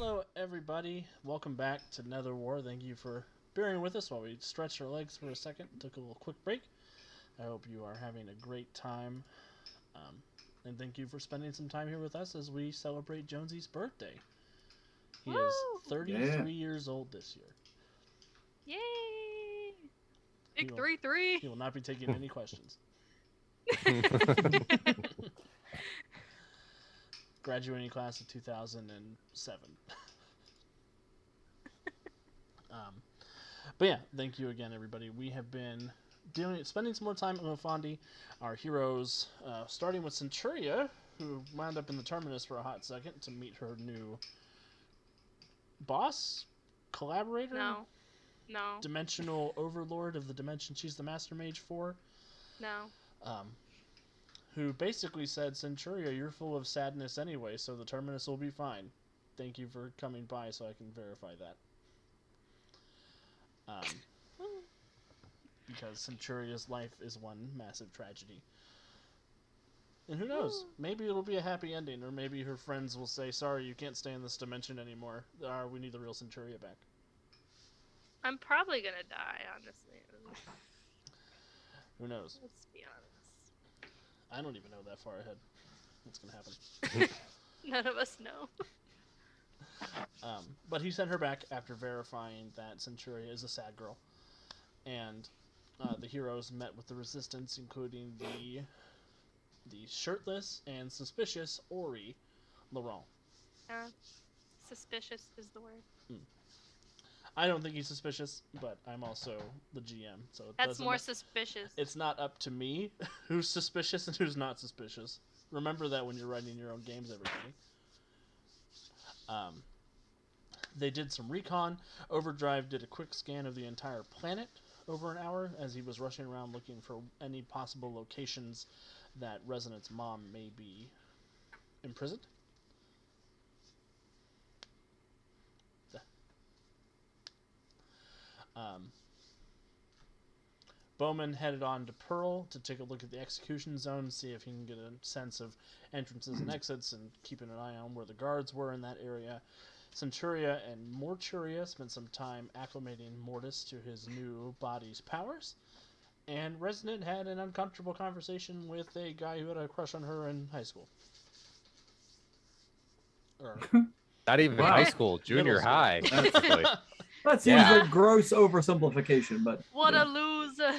Hello, everybody. Welcome back to Netherwar. Thank you for bearing with us while we stretched our legs for a second. Took a little quick break. I hope you are having a great time. Um, and thank you for spending some time here with us as we celebrate Jonesy's birthday. He is Woo! 33 years old this year. Yay! He Big will, 3-3. he will not be taking any questions. Graduating class of 2007. But yeah, thank you again, everybody. We have been spending some more time with Fondi, our heroes, starting with Centuria, who wound up in the Terminus for a hot second to meet her new boss, collaborator, No. dimensional overlord of the dimension she's the master mage for. No. Um, who basically said, Centuria, you're full of sadness anyway, so the Terminus will be fine. Thank you for coming by so I can verify that. Because Centuria's life is one massive tragedy. And who knows? Maybe it'll be a happy ending, or maybe her friends will say, sorry, you can't stay in this dimension anymore. We need the real Centuria back. I'm probably gonna die, honestly. Who knows? Let's be honest. I don't even know that far ahead what's going to happen. None of us know. But he sent her back after verifying that Centuria is a sad girl. And the heroes met with the resistance, including the shirtless and suspicious Ori Laurent. Suspicious is the word. I don't think he's suspicious, but I'm also the GM, so That's more suspicious. It's not up to me who's suspicious and who's not suspicious. Remember that when you're writing your own games, everybody. They did some recon. Overdrive did a quick scan of the entire planet over an hour as he was rushing around looking for any possible locations that Resonant's mom may be imprisoned. Bowman headed on to Pearl to take a look at the execution zone, see if he can get a sense of entrances and exits, and keeping an eye on where the guards were in that area. Centuria and Morturia spent some time acclimating Mortis to his new body's powers, and Resonant had an uncomfortable conversation with a guy who had a crush on her in high school. Not even high school, junior high. That seems a gross oversimplification, but what a loser.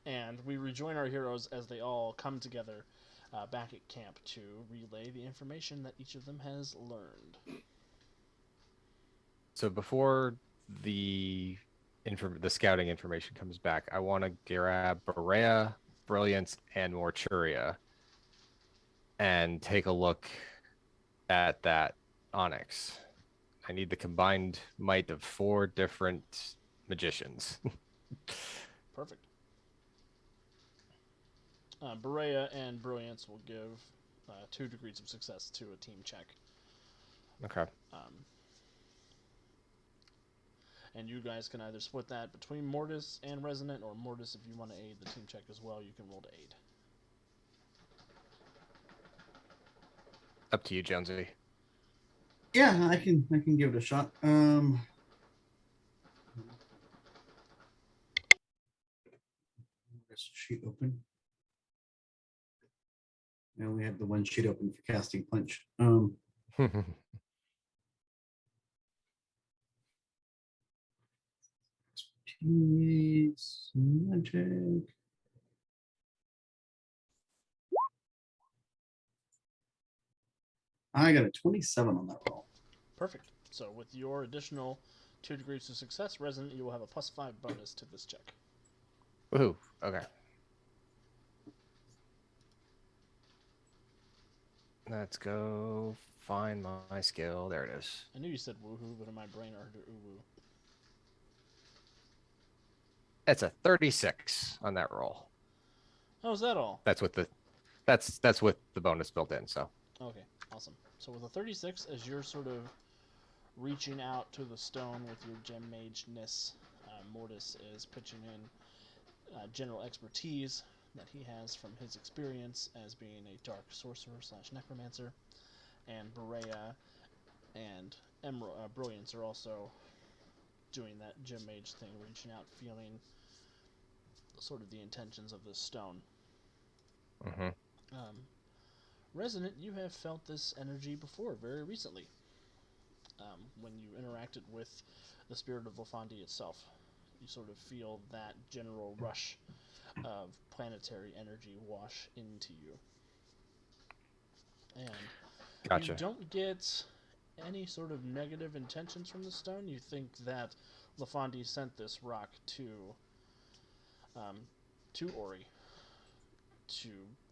And we rejoin our heroes as they all come together back at camp to relay the information that each of them has learned. So before the scouting information comes back, I want to grab Berea, Brilliance, and Morturia and take a look at that Onyx. I need the combined might of 4 different magicians. Perfect. Berea and Brilliance will give 2 degrees of success to a team check. Okay. And you guys can either split that between Mortis and Resonant, or Mortis, if you want to aid the team check as well, you can roll to aid. Up to you, Jonesy. Yeah, I can give it a shot. Sheet open. I only have the one sheet open for casting punch. Expertise, magic. I got a 27 on that roll. Perfect. So with your additional 2 degrees of success, Resonant, you will have a +5 bonus to this check. Woohoo. Okay. Let's go find my skill. There it is. I knew you said woohoo, but in my brain I heard ooh-woo. That's a 36 on that roll. Oh, is that all? That's with the bonus built in, so. Okay, awesome. So with a 36, as you're sort of reaching out to the stone with your gem mage-ness, Mortis is pitching in general expertise that he has from his experience as being a dark sorcerer / necromancer, and Berea and Brilliance are also doing that gem mage thing, reaching out, feeling sort of the intentions of this stone. Mm-hmm. Resonant, you have felt this energy before, very recently, when you interacted with the spirit of Lafandi itself. You sort of feel that general rush of planetary energy wash into you. And Gotcha. you don't get any sort of negative intentions from the stone. You think that Lafandi sent this rock to Ori to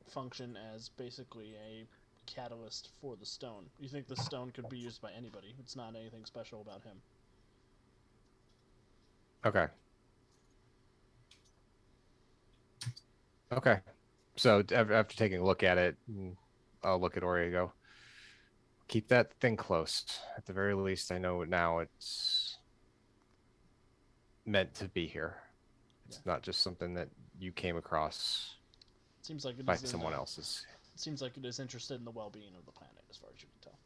function as basically a catalyst for the stone. You think the stone could be used by anybody. It's not anything special about him. Okay. Okay. So after taking a look at it, I'll look at Ori and go, keep that thing close. At the very least, I know now it's meant to be here. It's not just something that you came across Seems like it by is someone else's. It seems like it is interested in the well-being of the planet, as far as you can tell.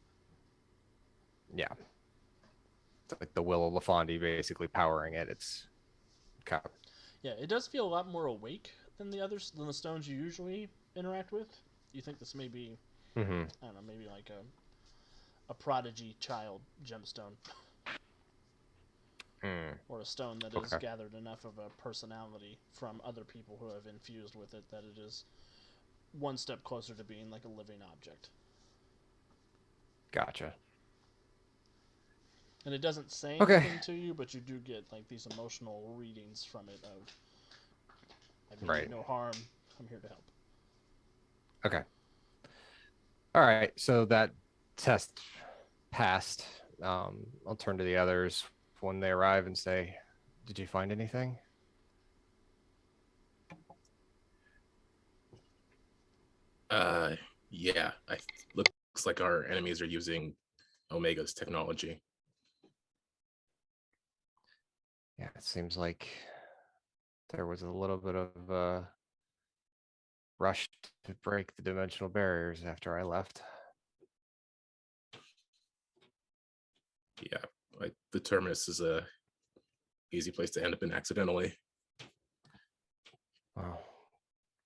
Yeah. It's like the will of Lafandi basically powering it. It's okay. Yeah, it does feel a lot more awake than than the stones you usually interact with. You think this may be, Mm-hmm. I don't know, maybe like a prodigy child gemstone. Or a stone that has gathered enough of a personality from other people who have infused with it that it is one step closer to being like a living object. Gotcha. And it doesn't say anything to you, but you do get like these emotional readings from it of, I mean, no harm, I'm here to help. Okay. All right. So that test passed. I'll turn to the others when they arrive and say, did you find anything? Yeah. Looks like our enemies are using Omega's technology. Yeah, it seems like there was a little bit of a rush to break the dimensional barriers after I left. Yeah, like the terminus is a easy place to end up in accidentally. Well,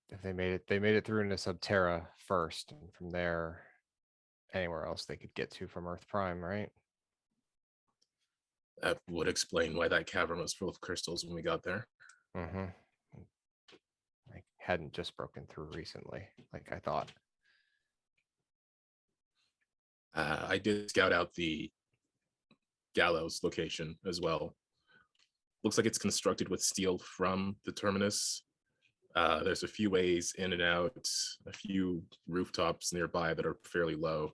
if they made it through into Subterra first, and from there, anywhere else they could get to from Earth Prime, right? That would explain why that cavern was full of crystals when we got there. Mm-hmm. I hadn't just broken through recently, like I thought. I did scout out the gallows location as well. Looks like it's constructed with steel from the terminus. There's a few ways in and out, a few rooftops nearby that are fairly low.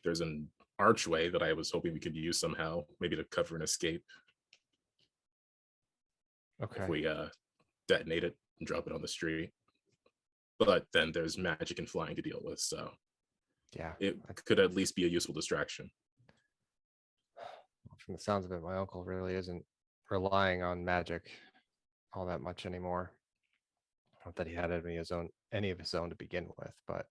There's an archway that I was hoping we could use somehow, maybe to cover an escape. Okay. If we detonate it and drop it on the street. But then there's magic and flying to deal with, so yeah, it could at least be a useful distraction. From the sounds of it, my uncle really isn't relying on magic all that much anymore. Not that he had any of his own to begin with, but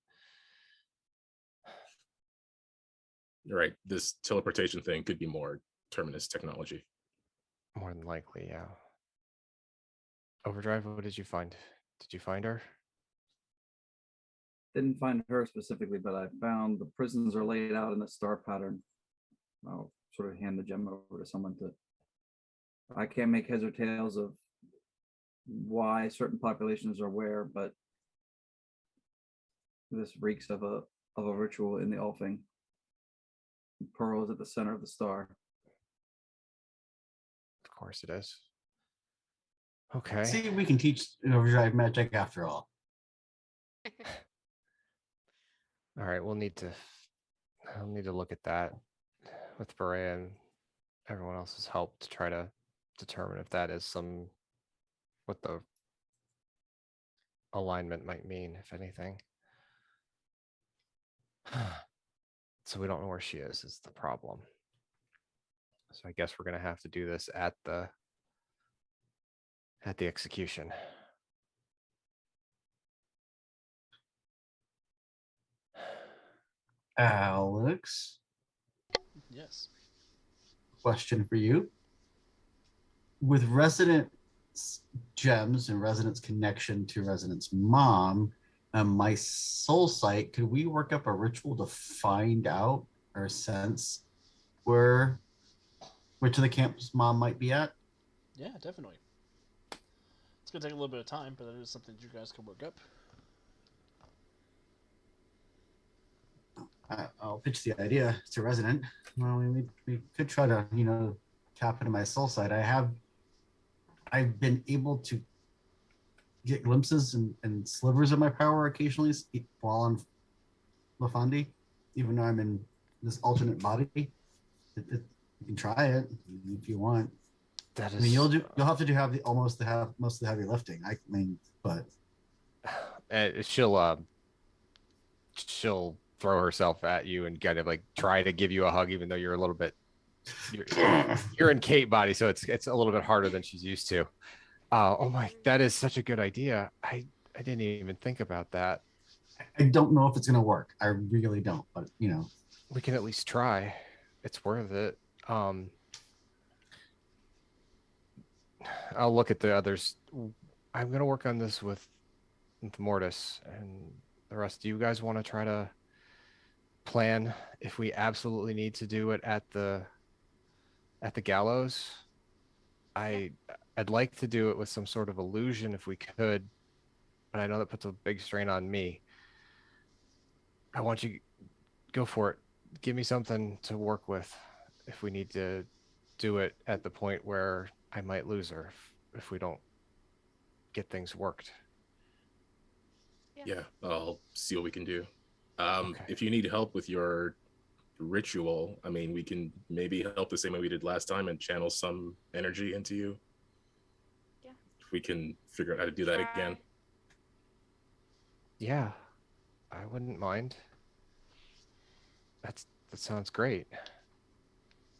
Right, this teleportation thing could be more terminus technology. more than likely, yeah. Overdrive, what did you find? Did you find her? Didn't find her specifically, but I found the prisons are laid out in a star pattern. I'll sort of hand the gem over to someone to. I can't make heads or tails of why certain populations are where, but this reeks of a ritual in the offing. Pearl is at the center of the star. Of course it is. Okay. See, we can teach overdrive magic after all. All right, I'll need to look at that with Berea and everyone else's help to try to determine if that is what the alignment might mean, if anything. So we don't know where she is the problem. So I guess we're gonna have to do this at the execution. Alex, Yes. Question for you. With Resident's gems and Resident's connection to Resident's mom, my soul sight, could we work up a ritual to find out or sense where which of the camp's mom might be at? Yeah, definitely. It's gonna take a little bit of time, but that is something that you guys can work up. I'll pitch the idea to Resident. Well, we could try to, tap into my soul side. I've been able to get glimpses and slivers of my power occasionally while on Lafandi, even though I'm in this alternate body. You can try it if you want. That is. I mean, you'll have to have most of the heavy lifting. I mean, but She'll throw herself at you and kind of like try to give you a hug, even though you're a little bit. You're in Kate body, so it's a little bit harder than she's used to. Oh my, that is such a good idea. I didn't even think about that. I don't know if it's gonna work. I really don't. But We can at least try. It's worth it. I'll look at the others. I'm gonna work on this with Mortis and the rest. Do you guys want to try to plan if we absolutely need to do it at the gallows? I'd like to do it with some sort of illusion if we could, but I know that puts a big strain on me. I want you go for it. Give me something to work with if we need to do it at the point where I might lose her if we don't get things worked. Yeah, I'll see what we can do. Okay. If you need help with your ritual, I mean, we can maybe help the same way we did last time and channel some energy into you. Yeah. If we can figure out how to do that Try. again. Yeah, I wouldn't mind. That sounds great.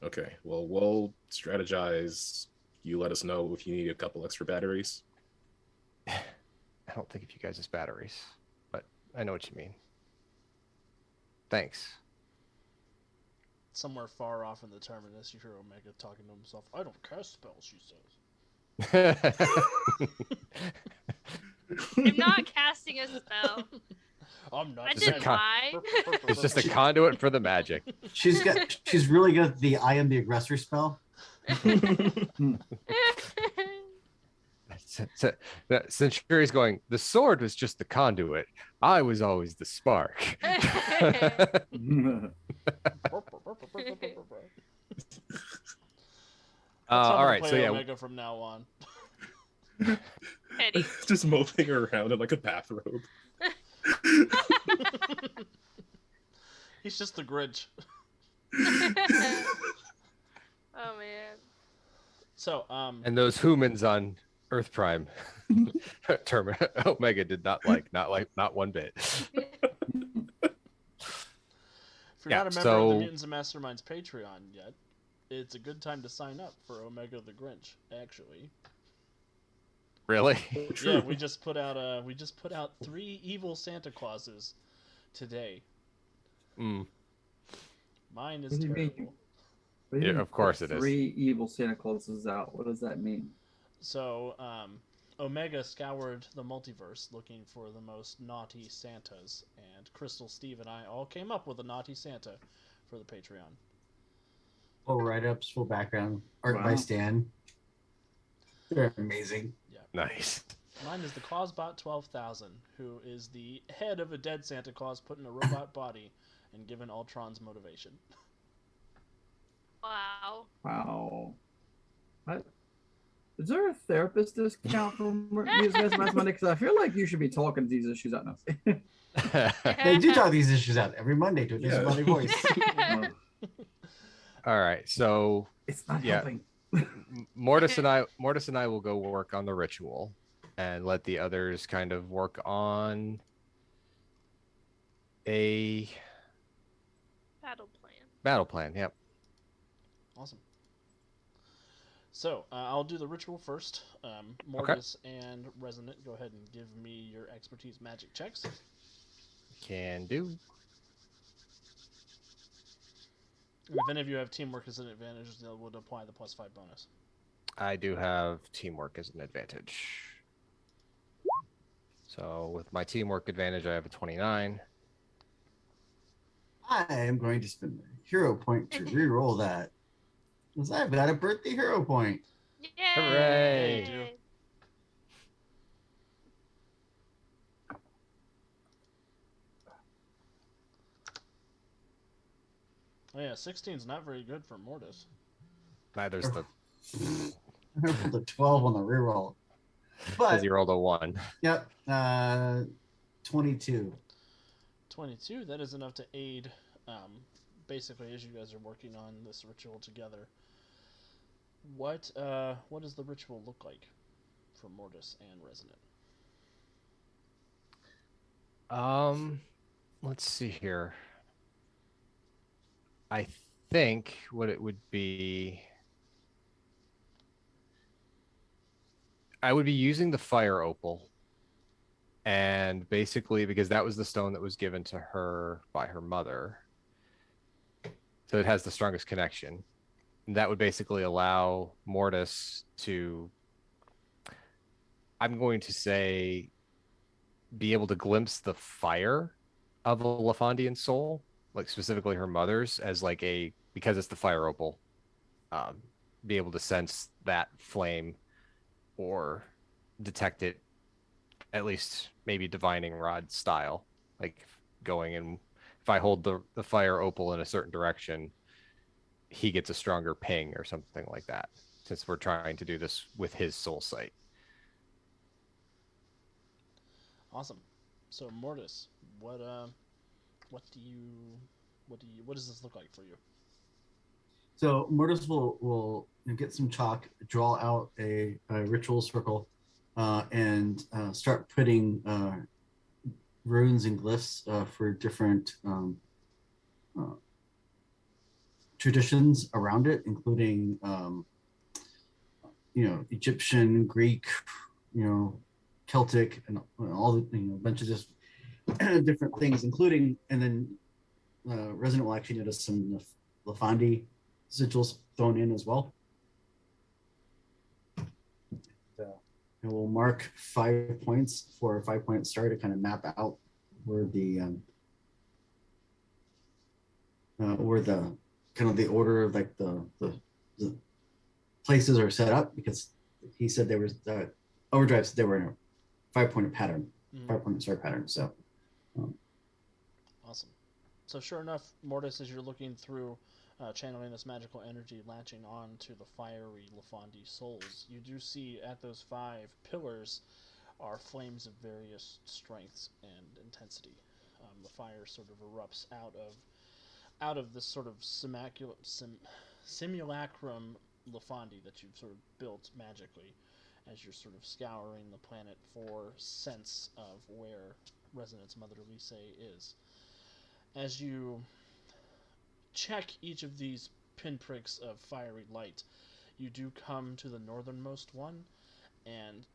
Okay, well, we'll strategize. You let us know if you need a couple extra batteries. I don't think of you guys as batteries, but I know what you mean. Thanks. Somewhere far off in the terminus, you hear Omega talking to himself. I don't cast spells, she says. I'm not casting a spell. I'm not. I Just a didn't con- lie. It's just a conduit for the magic. she's really good at the I am the aggressor spell. Centuria's going, the sword was just the conduit. I was always the spark. All right, so yeah. Omega from now on. Petty. Just moping around in like a bathrobe. He's just the Grinch. Oh man. So, And those humans on Earth Prime, Omega did not one bit. if you're Yeah, not a member of the so- Mutants and Masterminds Patreon yet, it's a good time to sign up for Omega the Grinch. Actually, Really? yeah, we just put out 3 evil Santa Clauses today. Mm. Mine is What do you mean? terrible. What do you Yeah, mean of course put it is. 3 evil Santa Clauses out. What does that mean? So, Omega scoured the multiverse looking for the most naughty Santas, and Crystal, Steve, and I all came up with a naughty Santa for the Patreon. Full write-ups, full background art by Wow. Stan. They're amazing. Nice. Mine is the Clausbot 12,000, who is the head of a dead Santa Claus put in a robot body and given Ultron's motivation. Wow. Wow. What? Is there a therapist discount from these guys last Monday? Because I feel like you should be talking these issues out now. They do talk these issues out every Monday to a disembodied voice. All right, so It's not Yeah. helping. Mortis and I will go work on the ritual, and let the others kind of work on a Battle plan. Yep. Awesome. So, I'll do the ritual first. Mortis and Resonant, go ahead and give me your expertise magic checks. Can do. And if any of you have teamwork as an advantage, they would apply the +5 bonus. I do have teamwork as an advantage. So with my teamwork advantage, I have a 29. I am going to spend a hero point to re-roll that. Because I've got a birthday hero point. Yay! Hooray! Yeah, you do. Oh yeah, 16 is not very good for Mortis. Neither's the I rolled a 12 on the reroll. because But you rolled a 1. yep, 22. 22, that is enough to aid, basically, as you guys are working on this ritual together. What does the ritual look like for Mortis and Resonant? Let's see here. I think what it would be, I would be using the fire opal. And basically, because that was the stone that was given to her by her mother. So it has the strongest connection. And that would basically allow Mortis to, I'm going to say, be able to glimpse the fire of a Lafondian soul, like specifically her mother's, as like a, because it's the fire opal, be able to sense that flame or detect it, at least maybe divining rod style, like going in. If I hold the fire opal in a certain direction, he gets a stronger ping or something like that, since we're trying to do this with his soul sight. Awesome. So Mortis, what does this look like for you? So Mortis will get some chalk, draw out a ritual circle, and start putting runes and glyphs for different traditions around it, including Egyptian, Greek, Celtic, and all the a bunch of just different things, including, and then Resident will actually notice some Lafandi sigils thrown in as well. And we'll mark 5 points for a 5-point star to kind of map out where the kind of the order of like the places are set up, because he said there was Overdrive said they were in a 5-point pattern, 5-point star pattern. So awesome. So sure enough, Mortis, as you're looking through, channeling this magical energy, latching on to the fiery Lafandi souls, you do see at those 5 pillars are flames of various strengths and intensity. The fire sort of erupts out of this sort of simulacrum Lafandi that you've sort of built magically as you're sort of scouring the planet for sense of where Resonant's mother Lise is. As you check each of these pinpricks of fiery light, you do come to the northernmost one, and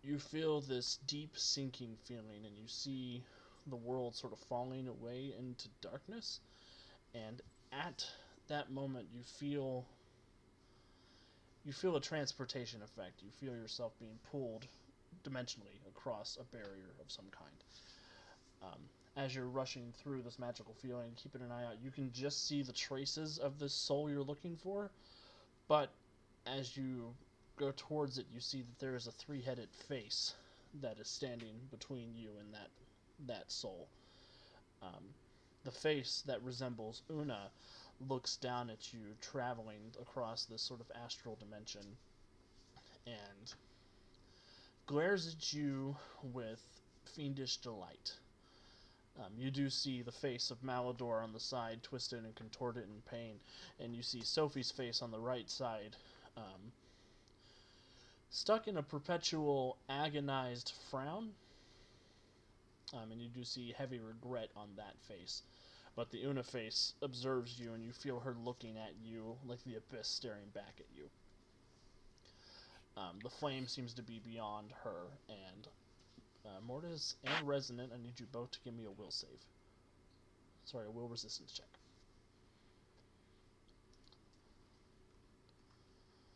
you feel this deep sinking feeling, and you see the world sort of falling away into darkness. And at that moment, you feel a transportation effect. You feel yourself being pulled dimensionally across a barrier of some kind. As you're rushing through this magical feeling, keeping an eye out, you can just see the traces of this soul you're looking for, but as you go towards it, you see that there is a 3-headed face that is standing between you and that soul. The face that resembles Una looks down at you, traveling across this sort of astral dimension, and glares at you with fiendish delight. You do see the face of Malador on the side, twisted and contorted in pain, and you see Sophie's face on the right side, stuck in a perpetual agonized frown. And you do see heavy regret on that face. But the Una face observes you, and you feel her looking at you like the abyss staring back at you. The flame seems to be beyond her, and Mortis and Resonant, I need you both to give me a will save. Sorry, a will resistance check.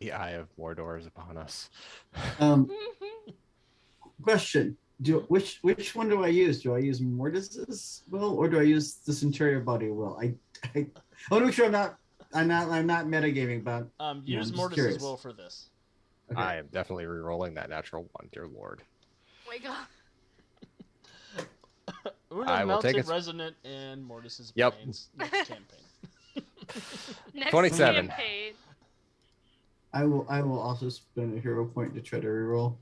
The eye of Mordor is upon us. Um, question: which one do I use? Do I use Mortis's will or do I use the Centurion body will? I want to make sure I'm not metagaming, but Use I'm just Mortis's curious. will for this. Okay. I am definitely re-rolling that natural one, dear Lord. Oh my god. Una I will melted take it. resonant in Mortis's Yep. brains next campaign. Next 27. campaign. I will also spend a hero point to try to reroll.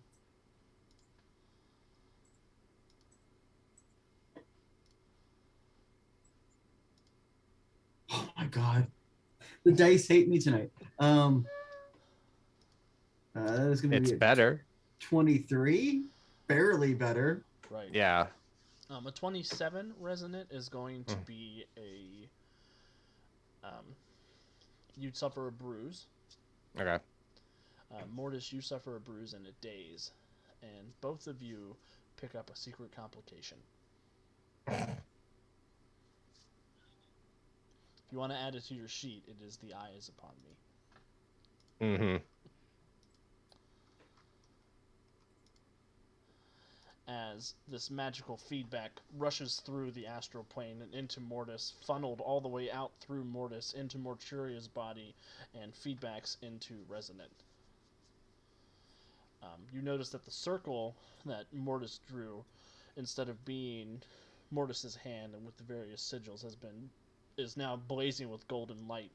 Oh my god, the dice hate me tonight. That is gonna It's be a better. 23, barely better. Right. Yeah. A 27 resonant is going to be a. You'd suffer a bruise. Okay. Mortis, you suffer a bruise and a daze, and both of you pick up a secret complication. If you want to add it to your sheet, it is the eye is upon me. Mm-hmm. As this magical feedback rushes through the astral plane and into Mortis, funneled all the way out through Mortis into Morturia's body, and feedbacks into Resonant. You notice that the circle that Mortis drew, instead of being Mortis's hand and with the various sigils, is now blazing with golden light,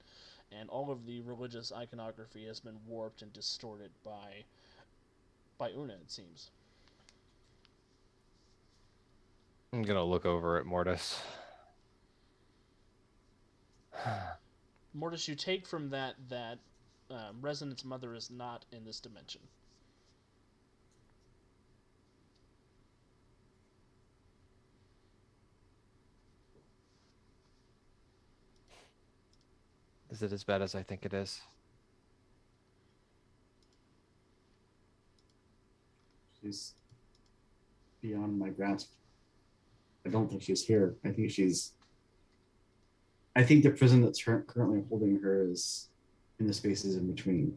and all of the religious iconography has been warped and distorted by Una, it seems. I'm gonna look over at Mortis. Mortis, you take from that Resonant's mother is not in this dimension. Is it as bad as I think it is? She's beyond my grasp. I don't think she's here. I think the prison that's currently holding her is in the spaces in between.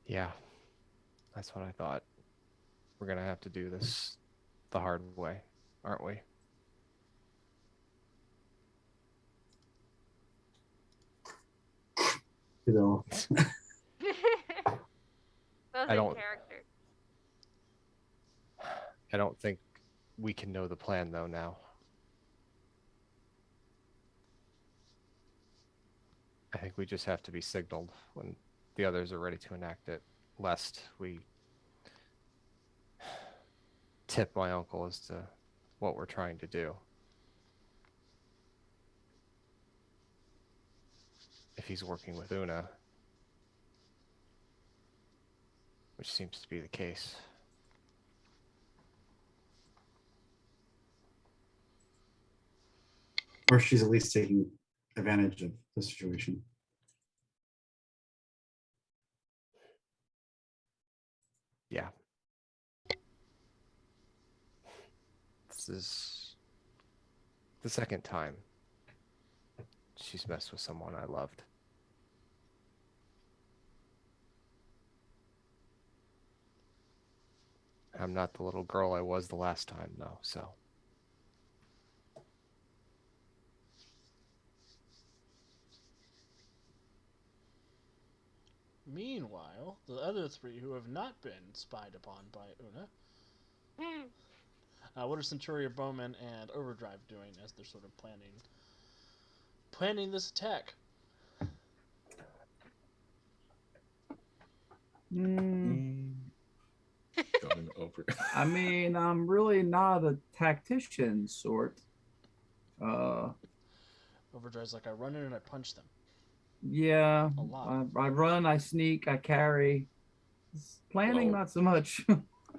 Yeah. That's what I thought. We're gonna have to do this the hard way, aren't we? You know, That was I in don't- character. I don't think we can know the plan though now. I think we just have to be signaled when the others are ready to enact it, lest we tip my uncle as to what we're trying to do. If he's working with Una, which seems to be the case. or she's at least taking advantage of the situation. Yeah. This is the second time she's messed with someone I loved. I'm not the little girl I was the last time, though, so. Meanwhile, the other three who have not been spied upon by Una, what are Centuria, Bowman, and Overdrive doing as they're sort of planning this attack? Going over. I mean, I'm really not a tactician sort. Overdrive's like, I run in and I punch them. Yeah, A lot. I run, I sneak, I carry. Planning, Well- not so much.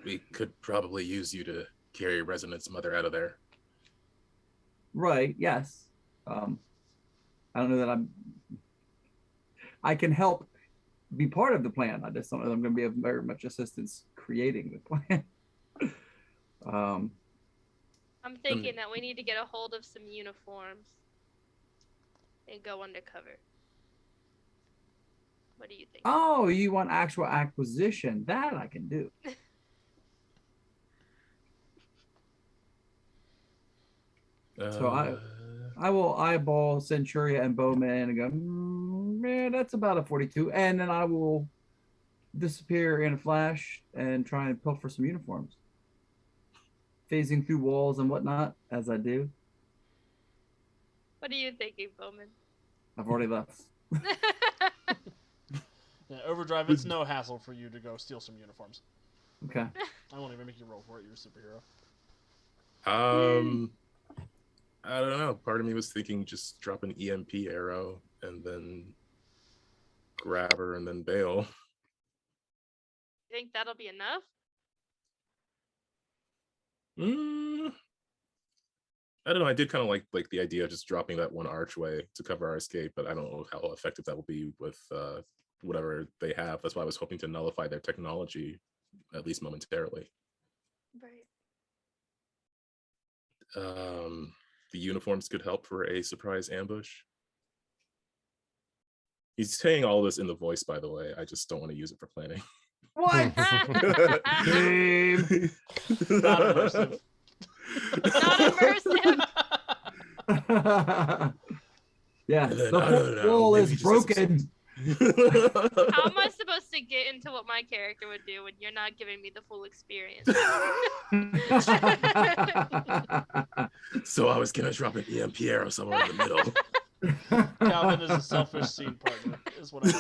We could probably use you to carry Resonant's mother out of there. Right, yes. I don't know that I can help be part of the plan. I just don't know that I'm going to be of very much assistance creating the plan. I'm thinking that we need to get a hold of some uniforms and go undercover. What do you think? Oh, you want actual acquisition? That I can do. So I will eyeball Centuria and Bowman and go, man, that's about a 42. And then I will disappear in a flash and try and pilfer some uniforms. Phasing through walls and whatnot, as I do. What are you thinking, Bowman? I've already left. Yeah, Overdrive, it's no hassle for you to go steal some uniforms. Okay. I won't even make you roll for it. You're a superhero. I don't know. Part of me was thinking just drop an EMP arrow and then grab her and then bail. Think that'll be enough? I don't know. I did kind of like the idea of just dropping that one archway to cover our escape, but I don't know how effective that will be with whatever they have. That's why I was hoping to nullify their technology, at least momentarily. Right. The uniforms could help for a surprise ambush. He's saying all this in the voice, by the way. I just don't want to use it for planning. What? Game. Not immersive. Not immersive. Yeah, And then, the I don't know, wall maybe is just broken. How am I supposed to get into what my character would do when you're not giving me the full experience? So I was gonna drop an EMP arrow somewhere in the middle. Calvin is a selfish scene partner, is what I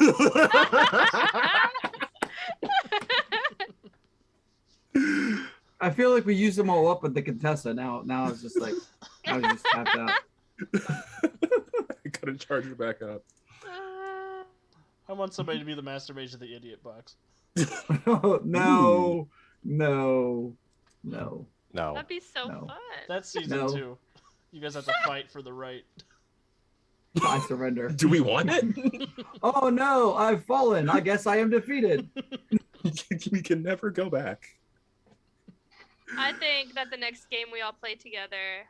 I feel like we used them all up with the Contessa. Now it's just like I was just tapped out. I gotta charge it back up. I want somebody to be the master mage of the idiot box. No. That'd be so No. fun. That's season No. 2. You guys have to fight for the right. I surrender. Do we want it? Oh no, I've fallen. I guess I am defeated. We can never go back. I think that the next game we all play together,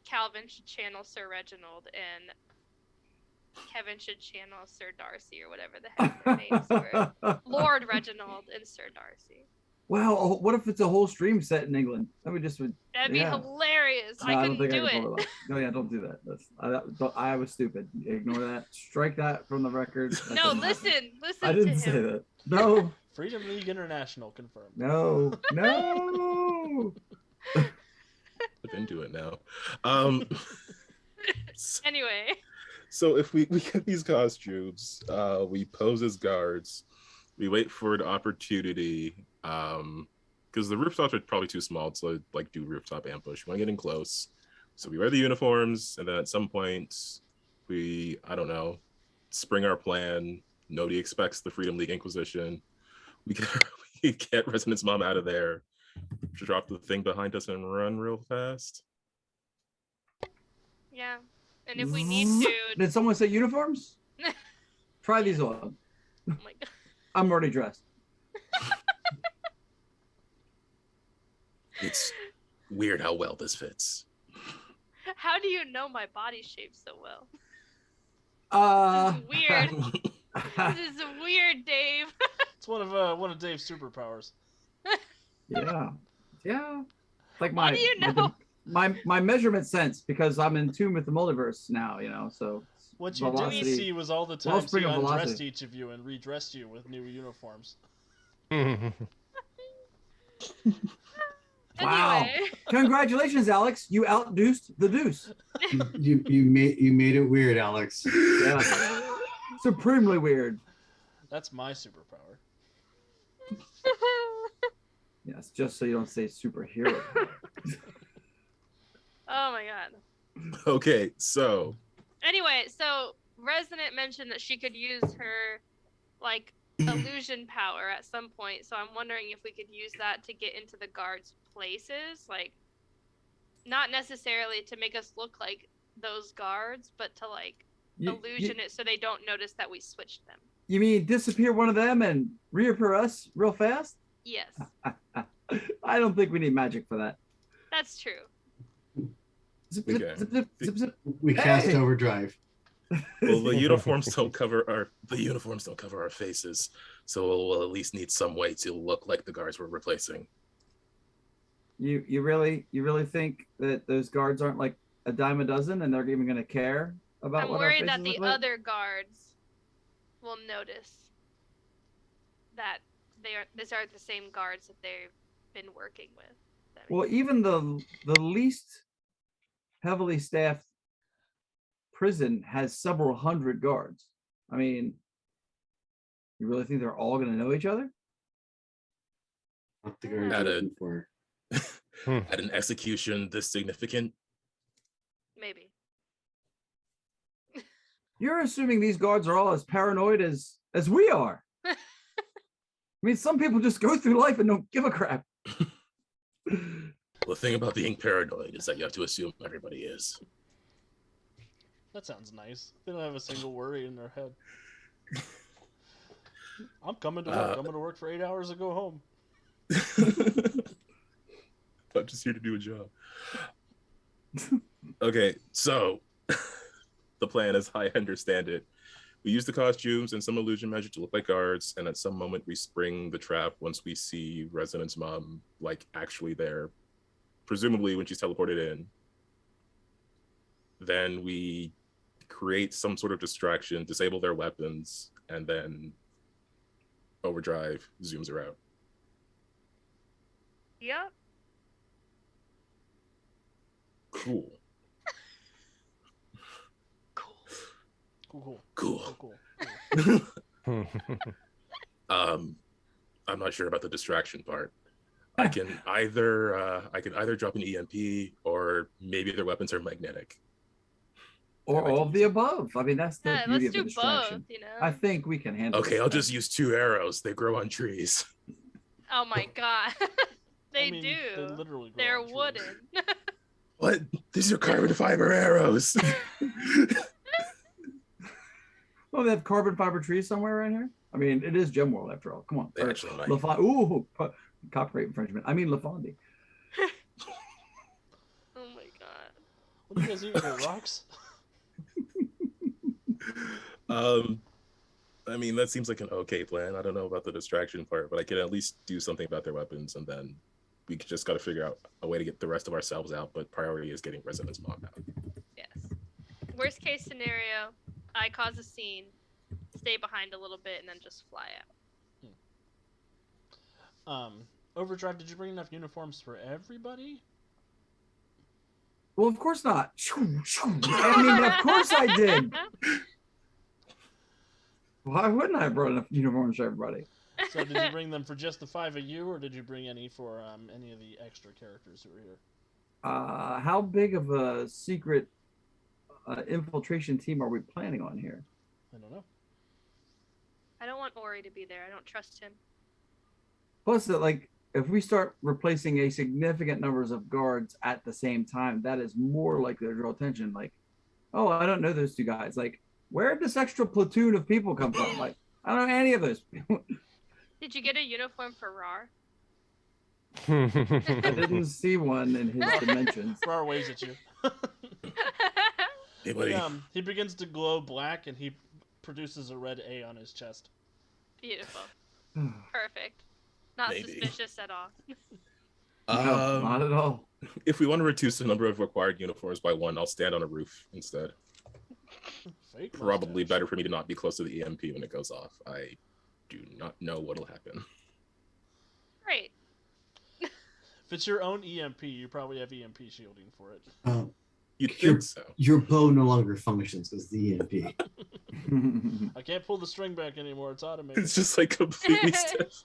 Calvin should channel Sir Reginald and Kevin should channel Sir Darcy or whatever the heck their names were. Lord Reginald and Sir Darcy. Wow, what if it's a whole stream set in England? That would just That'd be yeah. hilarious. No, I don't couldn't think do I can pull it. off. No, yeah, don't do that. I was stupid. Ignore that. Strike that from the record. That No, didn't happen. listen I to didn't say him. that. No, Freedom League International confirmed. no. I've been to it now. Anyway. So if we get these costumes, we pose as guards, we wait for an opportunity, because the rooftops are probably too small to like do rooftop ambush. We want to get in close, so we wear the uniforms, and then at some point, we, I don't know, spring our plan. Nobody expects the Freedom League Inquisition. We get Resonance Mom out of there, drop the thing behind us, and run real fast. Yeah. And if we need to. Did someone say uniforms? Try these on. Oh my god. I'm already dressed. It's weird how well this fits. How do you know my body shape so well? Uh, This is weird. This is weird, Dave. It's one of Dave's superpowers. yeah. Like How do you know? my measurement sense, because I'm in tune with the multiverse now, so What you didn't see was all the times he Wellspring of undressed velocity. each of you and redressed you with new uniforms. Wow. Anyway. Congratulations, Alex. You outdeuced the deuce. You made it weird, Alex. Yeah. Supremely weird. That's my superpower. Yes, just so you don't say superhero. Oh my god. Okay, so Anyway, so Resonant mentioned that she could use her like illusion power at some point. So I'm wondering if we could use that to get into the guards' places, like not necessarily to make us look like those guards, but to like illusion it so they don't notice that we switched them. You mean disappear one of them and reappear us real fast? Yes. I don't think we need magic for that. That's true. Zip, Okay. zip, zip, zip, zip. We cast Hey! overdrive. Well, the uniforms don't cover our faces, so we'll at least need some way to look like the guards we're replacing. You really think that those guards aren't like a dime a dozen, and they're even going to care about I'm what worried our that faces the look like? other guards will notice that these are the same guards that they've been working with. That Well, makes even the least heavily staffed prison has several hundred guards. I mean, you really think they're all going to know each other? What the guards At are a- looking for. At an execution this significant, maybe. You're assuming these guards are all as paranoid as we are. I mean, some people just go through life and don't give a crap. the thing about being paranoid is that you have to assume everybody is. That sounds nice. They don't have a single worry in their head. I'm coming to work. I'm going to work for 8 hours and go home. I'm just here to do a job. Okay, so the plan, as I understand it, we use the costumes and some illusion magic to look like guards, and at some moment we spring the trap once we see Resonance Mom like actually there, presumably when she's teleported in. Then we create some sort of distraction, disable their weapons, and then overdrive zooms her out. Yep. Cool. Cool. Cool. Cool. Cool. I'm not sure about the distraction part. I can either drop an EMP, or maybe their weapons are magnetic. Or all of the above. I mean, that's the Yeah, beauty let's of the do both, distraction. you know? I think we can handle Okay, this I'll thing. just use 2 arrows. They grow on trees. Oh my god. They I mean, do. They literally grow They're on trees. wooden. What? These are carbon fiber arrows. Oh, they have carbon fiber trees somewhere around here? I mean, it is Gem World after all. Come on. They actually might. Ooh, copyright infringement. I mean, Lafondi. Oh my god. What do you guys eat here, rocks? I mean, that seems like an okay plan. I don't know about the distraction part, but I can at least do something about their weapons, and then we just got to figure out a way to get the rest of ourselves out. But priority is getting Resonance Mom out. Yes. Worst case scenario, I cause a scene, stay behind a little bit, and then just fly out. Overdrive, did you bring enough uniforms for everybody? Well, of course not. I mean, of course I did. Why wouldn't I have brought enough uniforms for everybody? So did you bring them for just the 5 of you, or did you bring any for any of the extra characters who were here? How big of a secret infiltration team are we planning on here? I don't know. I don't want Ori to be there. I don't trust him. Plus, that like if we start replacing a significant numbers of guards at the same time, that is more likely to draw attention. Like, oh, I don't know those 2 guys. Like, where did this extra platoon of people come from? Like, I don't know any of those people. Did you get a uniform for Rar? I didn't see one in his dimensions. Rar waves at you. Hey, buddy. He begins to glow black, and he produces a red A on his chest. Beautiful. Perfect. Not Maybe. suspicious at all. No, not at all. If we want to reduce the number of required uniforms by 1, I'll stand on a roof instead. Fake Probably mustache. better for me to not be close to the EMP when it goes off. I do not know what'll happen. Great. If it's your own EMP, you probably have EMP shielding for it. You'd Your- think so. Your bow no longer functions as the EMP. I can't pull the string back anymore. It's automated. It's just like completely stiff.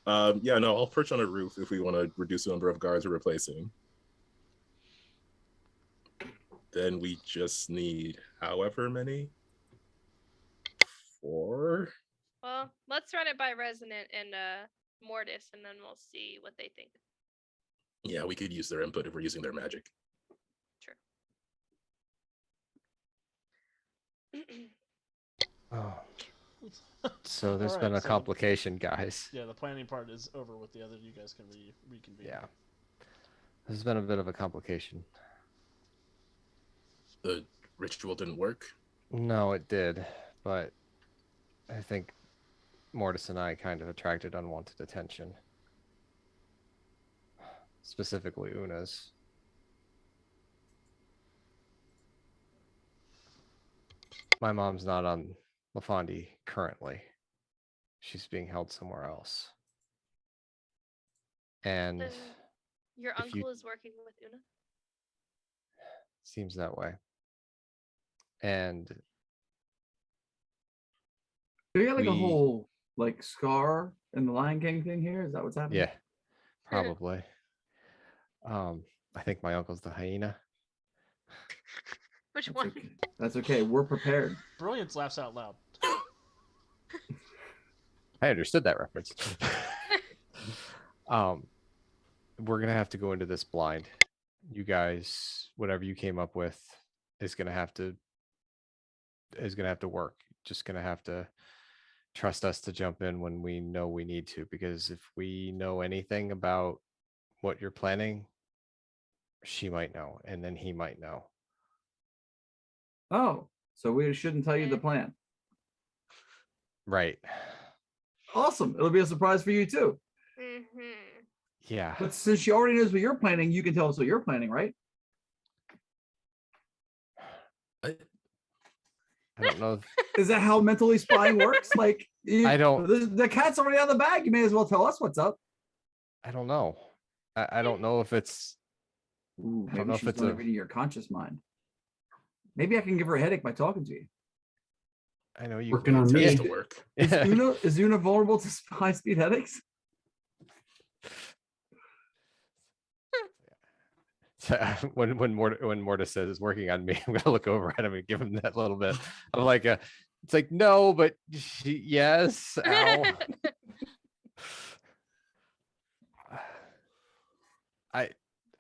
Yeah, no, I'll perch on a roof if we want to reduce the number of guards we're replacing. Then we just need however many. 4? Well, let's run it by Resonant and Mortis, and then we'll see what they think. Yeah, we could use their input if we're using their magic. Sure. Oh. So there's been Alright, a so- complication, guys. Yeah, the planning part is over with the other. You guys can reconvene. Yeah. There's been a bit of a complication. The ritual didn't work. No, it did, but I think Mortis and I kind of attracted unwanted attention. Specifically Una's. My mom's not on Lafandi currently. She's being held somewhere else. And Then your if you- uncle is working with Una. seems that way. And We got like a We- whole like Scar and the Lion King thing here. Is that what's happening? yeah, probably. I think my uncle's the hyena. Which That's one? okay. That's okay. We're prepared. Brilliance laughs out loud. I understood that reference. We're gonna have to go into this blind. You guys, whatever you came up with is gonna have to work. Just gonna have to trust us to jump in when we know we need to, because if we know anything about what you're planning, she might know, and then he might know. Oh, so we shouldn't tell you the Eh. plan. Right. Awesome. It'll be a surprise for you too. Mm-hmm. Yeah. But since she already knows what you're planning, you can tell us what you're planning, right? I, I don't know. Is that how mentally spying works? Like, I don't- The cat's already out of the bag. You may as well tell us what's up. I don't know. I don't know if it's Ooh, I don't maybe know if she's it's only a- reading your conscious mind. Maybe I can give her a headache by talking to you. I know you Working on it me. tends to work. Is Una vulnerable to high speed headaches? So, when Mortis says it's working on me, I'm gonna look over at him and give him that little bit. I'm like, it's like no, but yes. Ow.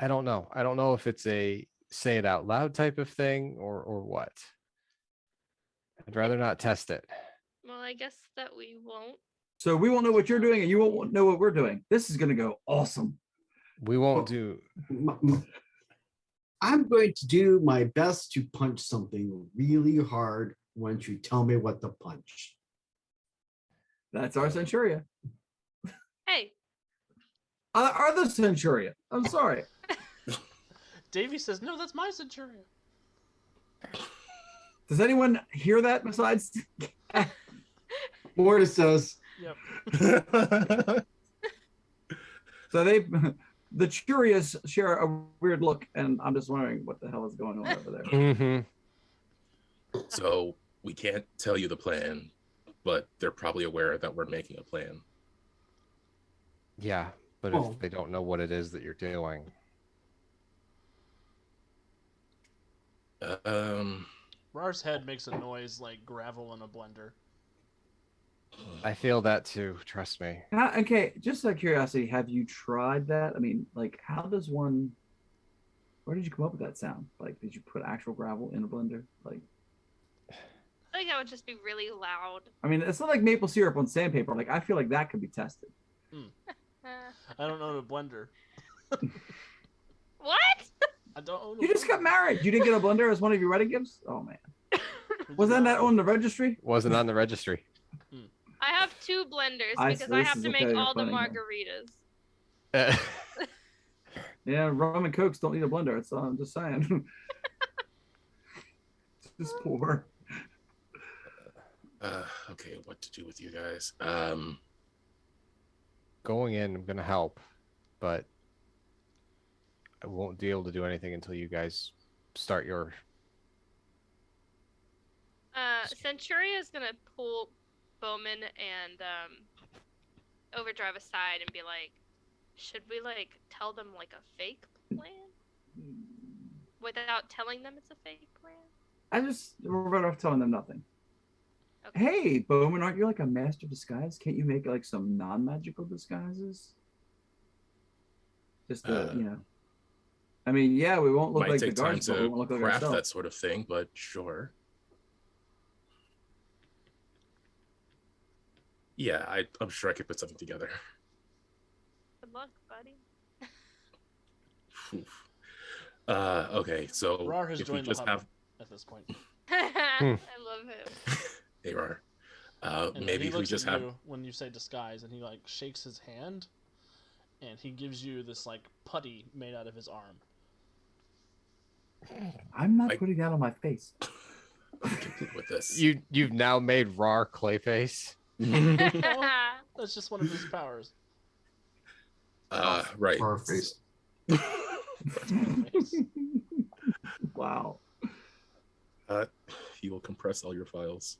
I don't know. I don't know if it's a say it out loud type of thing or what. I'd rather not test it. Well, I guess that we won't. So we won't know what you're doing and you won't know what we're doing. This is gonna go awesome. We won't do. I'm going to do my best to punch something really hard once you tell me what to punch. That's our Centuria. Hey, Our other Centuria. I'm sorry. Davey says, "No, that's my Centurion." Does anyone hear that besides? Mortis says, Yep. So the Curious share a weird look, and I'm just wondering what the hell is going on over there. Mm-hmm. So we can't tell you the plan, but they're probably aware that we're making a plan. Yeah, but Oh. if they don't know what it is that you're doing, Rar's head makes a noise like gravel in a blender. I feel that too. Trust me. Okay, just out of curiosity, have you tried that? I mean, like, how does one? Where did you come up with that sound? Like, did you put actual gravel in a blender? Like, I think that would just be really loud. I mean, it's not like maple syrup on sandpaper. Like, I feel like that could be tested. I don't own a blender. What? I don't own. You just got married. You didn't get a blender as one of your wedding gifts? Oh man, was that not on the registry? Wasn't on the registry. I have 2 blenders I- because I this have is to okay, make you're all the funny, man. margaritas. Yeah, rum and cokes don't need a blender. It's I'm just saying. It's just poor. Okay, what to do with you guys? Going in, I'm gonna help, but I won't be able to do anything until you guys start your. Centuria is gonna pull Bowman and Overdrive aside and be like, should we like tell them like a fake plan without telling them it's a fake plan? We're better off telling them nothing. Okay. Hey, Bowman, aren't you like a master disguise? Can't you make like some non-magical disguises? Just you know. I mean, yeah, we won't look might like the take time guards, but we to won't look like craft ourselves. that sort of thing, but sure. Yeah, I'm sure I could put something together. Good luck, buddy. Oof. Okay, so Rar has if we joined the just huddle have at this point, I love him. hey Rar, and maybe he if we looks at just have you when you say disguise, and he like shakes his hand, and he gives you this like putty made out of his arm. I'm not I- putting that on my face. with this. You've now made Rar Clayface. No, that's just one of his powers. Right. For our face. That's my face. Wow. He will compress all your files.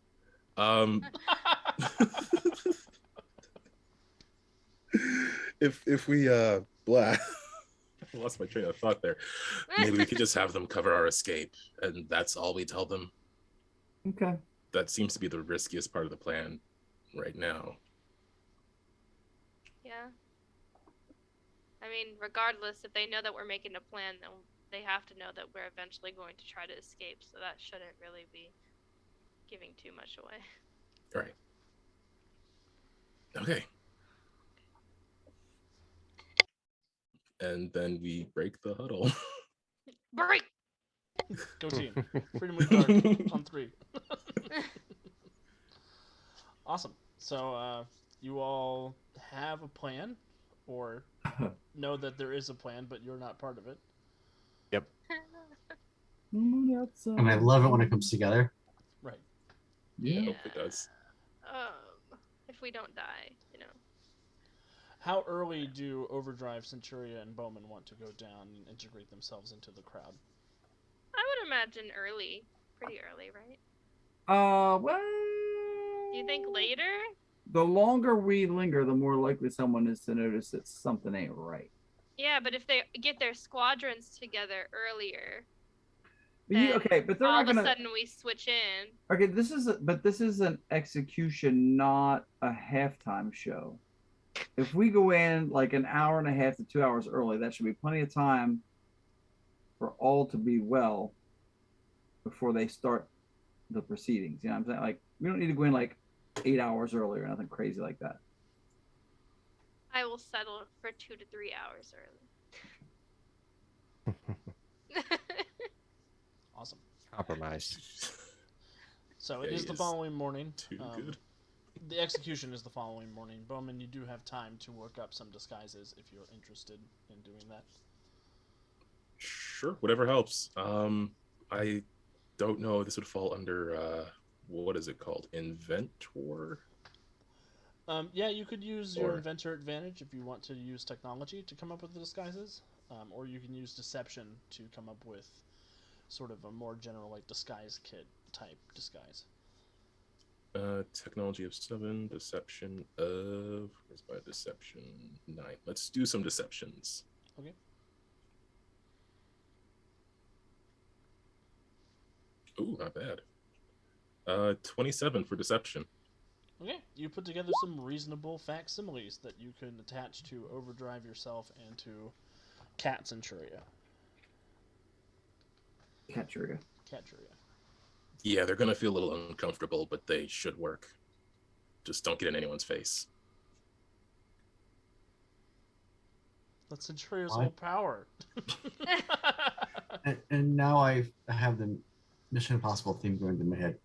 If we blah, I lost my train of thought there. Maybe we could just have them cover our escape, and that's all we tell them. Okay. That seems to be the riskiest part of the plan right now. Yeah. I mean, regardless, if they know that we're making a plan, then they have to know that we're eventually going to try to escape, so that shouldn't really be giving too much away. All right. Okay. And then we break the huddle. Break! Go team. Freedom of guard on 3. Awesome. So you all have a plan, or know that there is a plan, but you're not part of it. And I love it when it comes together. Right. Yeah. I hope it does. If we don't die, you know. How early do Overdrive, Centuria, and Bowman want to go down and integrate themselves into the crowd? I would imagine early. Pretty early, right? Well. Do you think later? The longer we linger, the more likely someone is to notice that something ain't right. Yeah, but if they get their squadrons together earlier, But you, then okay, but they're all not of a gonna. sudden we switch in. Okay, this is an execution, not a halftime show. If we go in like an hour and a half to 2 hours early, that should be plenty of time for all to be well before they start the proceedings. You know what I'm saying? Like, we don't need to go in like 8 hours early or nothing crazy like that. I will settle for 2 to 3 hours early. Awesome. Compromise. So it Yeah, is he the is following morning. Too good. The execution is the following morning. Bowman, you do have time to work up some disguises if you're interested in doing that. Sure, whatever helps. I don't know if this would fall under what is it called? Inventor? Yeah, you could use your Or- inventor advantage if you want to use technology to come up with the disguises, or you can use deception to come up with sort of a more general like disguise kit type disguise. Technology of 7, deception of where's my deception? 9. Let's do some deceptions. Okay. Ooh, not bad. 27 for deception. Okay, you put together some reasonable facsimiles that you can attach to Overdrive yourself and to Cat Centuria. Catcheria. Catcheria. Yeah, they're gonna feel a little uncomfortable, but they should work. Just don't get in anyone's face. That's Centuria's Why? whole power. And now I have the Mission Impossible theme going through my head.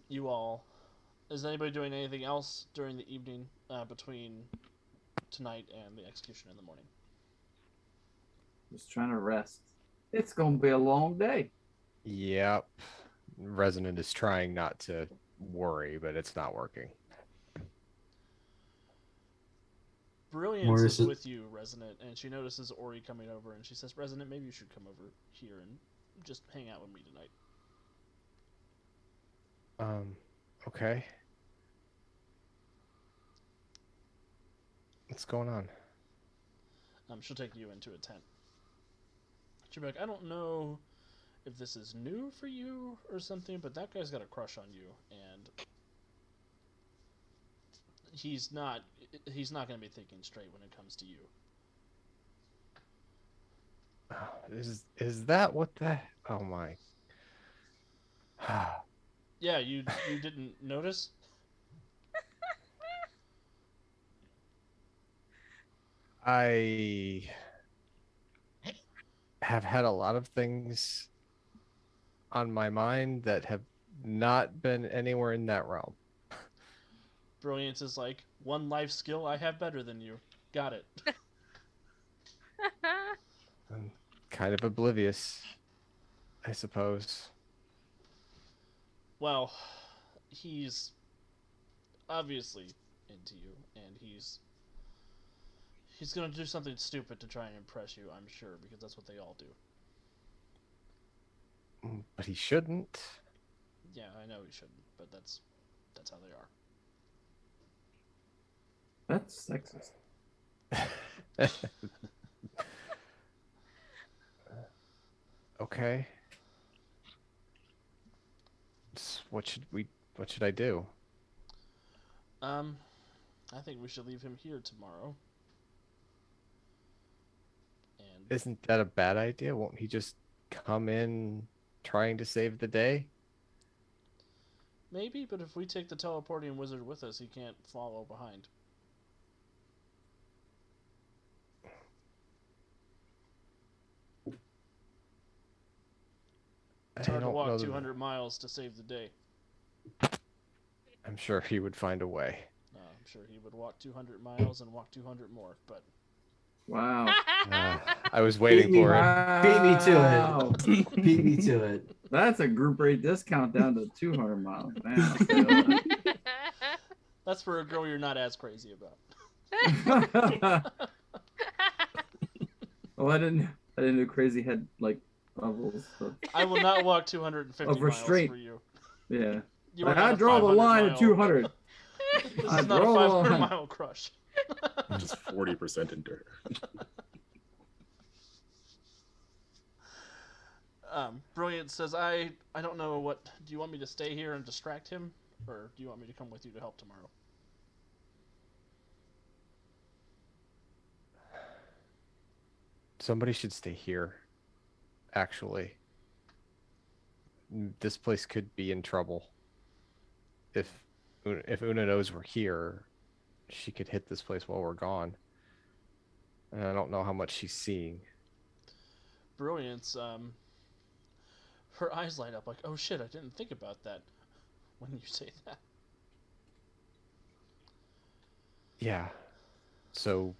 You all. Is anybody doing anything else during the evening between tonight and the execution in the morning? Just trying to rest. It's gonna be a long day. Yep. Resonant is trying not to worry, but it's not working. Brilliance Or is is it- with you, Resonant, and she notices Ori coming over, and she says, Resonant, maybe you should come over here and just hang out with me tonight. Okay. What's going on? She'll take you into a tent. She'll be like, I don't know if this is new for you or something, but that guy's got a crush on you, and he's not going to be thinking straight when it comes to you. Is that what the? Oh my. Yeah, you didn't notice? I have had a lot of things on my mind that have not been anywhere in that realm. Brilliance is like, one life skill I have better than you. Got it. I'm kind of oblivious, I suppose. Well, he's obviously into you, and he's gonna do something stupid to try and impress you, I'm sure, because that's what they all do. But he shouldn't. Yeah, I know he shouldn't, but that's how they are. That's sexist. Okay. What should I do? I think we should leave him here tomorrow. And Isn't that a bad idea? Won't he just come in trying to save the day? maybe, but if we take the teleporting wizard with us, he can't follow behind. It's hard to don't know walk that- 200 miles to save the day. I'm sure he would find a way. I'm sure he would walk 200 miles and walk 200 more, but Wow. I was waiting for it. Beat me to Wow. it. Beat me to it. That's a group rate discount down to 200 miles. Man, I'll tell you that's for a girl you're not as crazy about. that. Oh, I didn't do crazy head like levels. But I will not walk 250 Of miles restraint. for you. yeah. You Like, are not I a draw the 500 line at mile- 200. This I is not a draw the 500 line. mile crush. Just 40% endurance. Brilliant says, I don't know what. Do you want me to stay here and distract him? Or do you want me to come with you to help tomorrow? Somebody should stay here. Actually, this place could be in trouble. If Una knows we're here, she could hit this place while we're gone. And I don't know how much she's seeing. Brilliance, her eyes light up like, oh shit, I didn't think about that when you say that. Yeah. So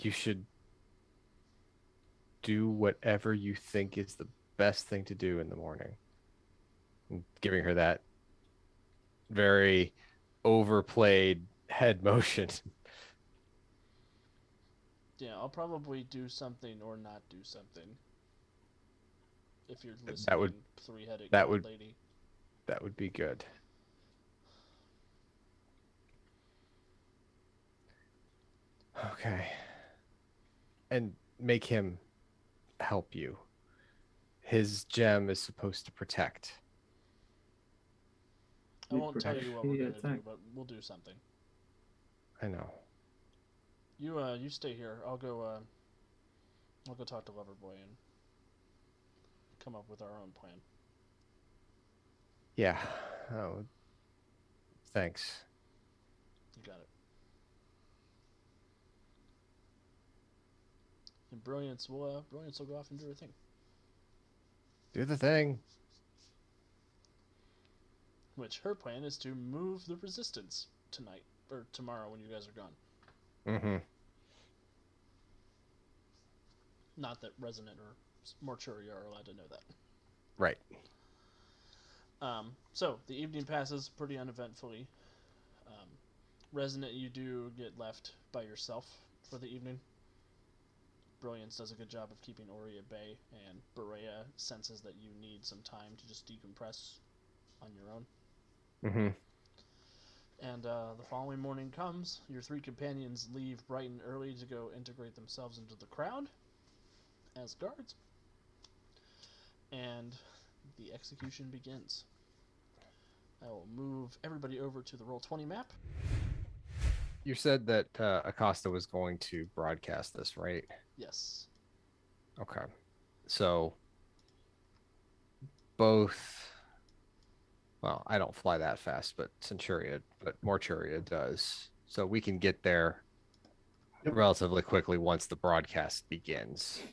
you should do whatever you think is the best thing to do in the morning. And giving her that very overplayed head motion. Yeah, I'll probably do something or not do something. If you're listening, That would- three-headed that gold would- lady. That would be good. Okay. And make him help you. His gem is supposed to protect. I won't tell you what we're gonna do, Attack. but we'll do something. I know. You stay here. I'll go talk to Loverboy and come up with our own plan. Yeah. Oh. Thanks. You got it. And Brilliance will go off and do her thing. Do the thing. Which her plan is to move the resistance tonight or tomorrow when you guys are gone. Mm-hmm. Not that Resonant or Mortuary are allowed to know that. Right. So the evening passes pretty uneventfully. Resonant, you do get left by yourself for the evening. Brilliance does a good job of keeping Ori at bay, and Berea senses that you need some time to just decompress on your own. Mm-hmm. And the following morning comes. Your three companions leave bright and early to go integrate themselves into the crowd as guards. And the execution begins. I will move everybody over to the Roll20 map. You said that Acosta was going to broadcast this, right? Yes. Okay. So both Well, I don't fly that fast, but Morturia does. So we can get there Yep. relatively quickly once the broadcast begins.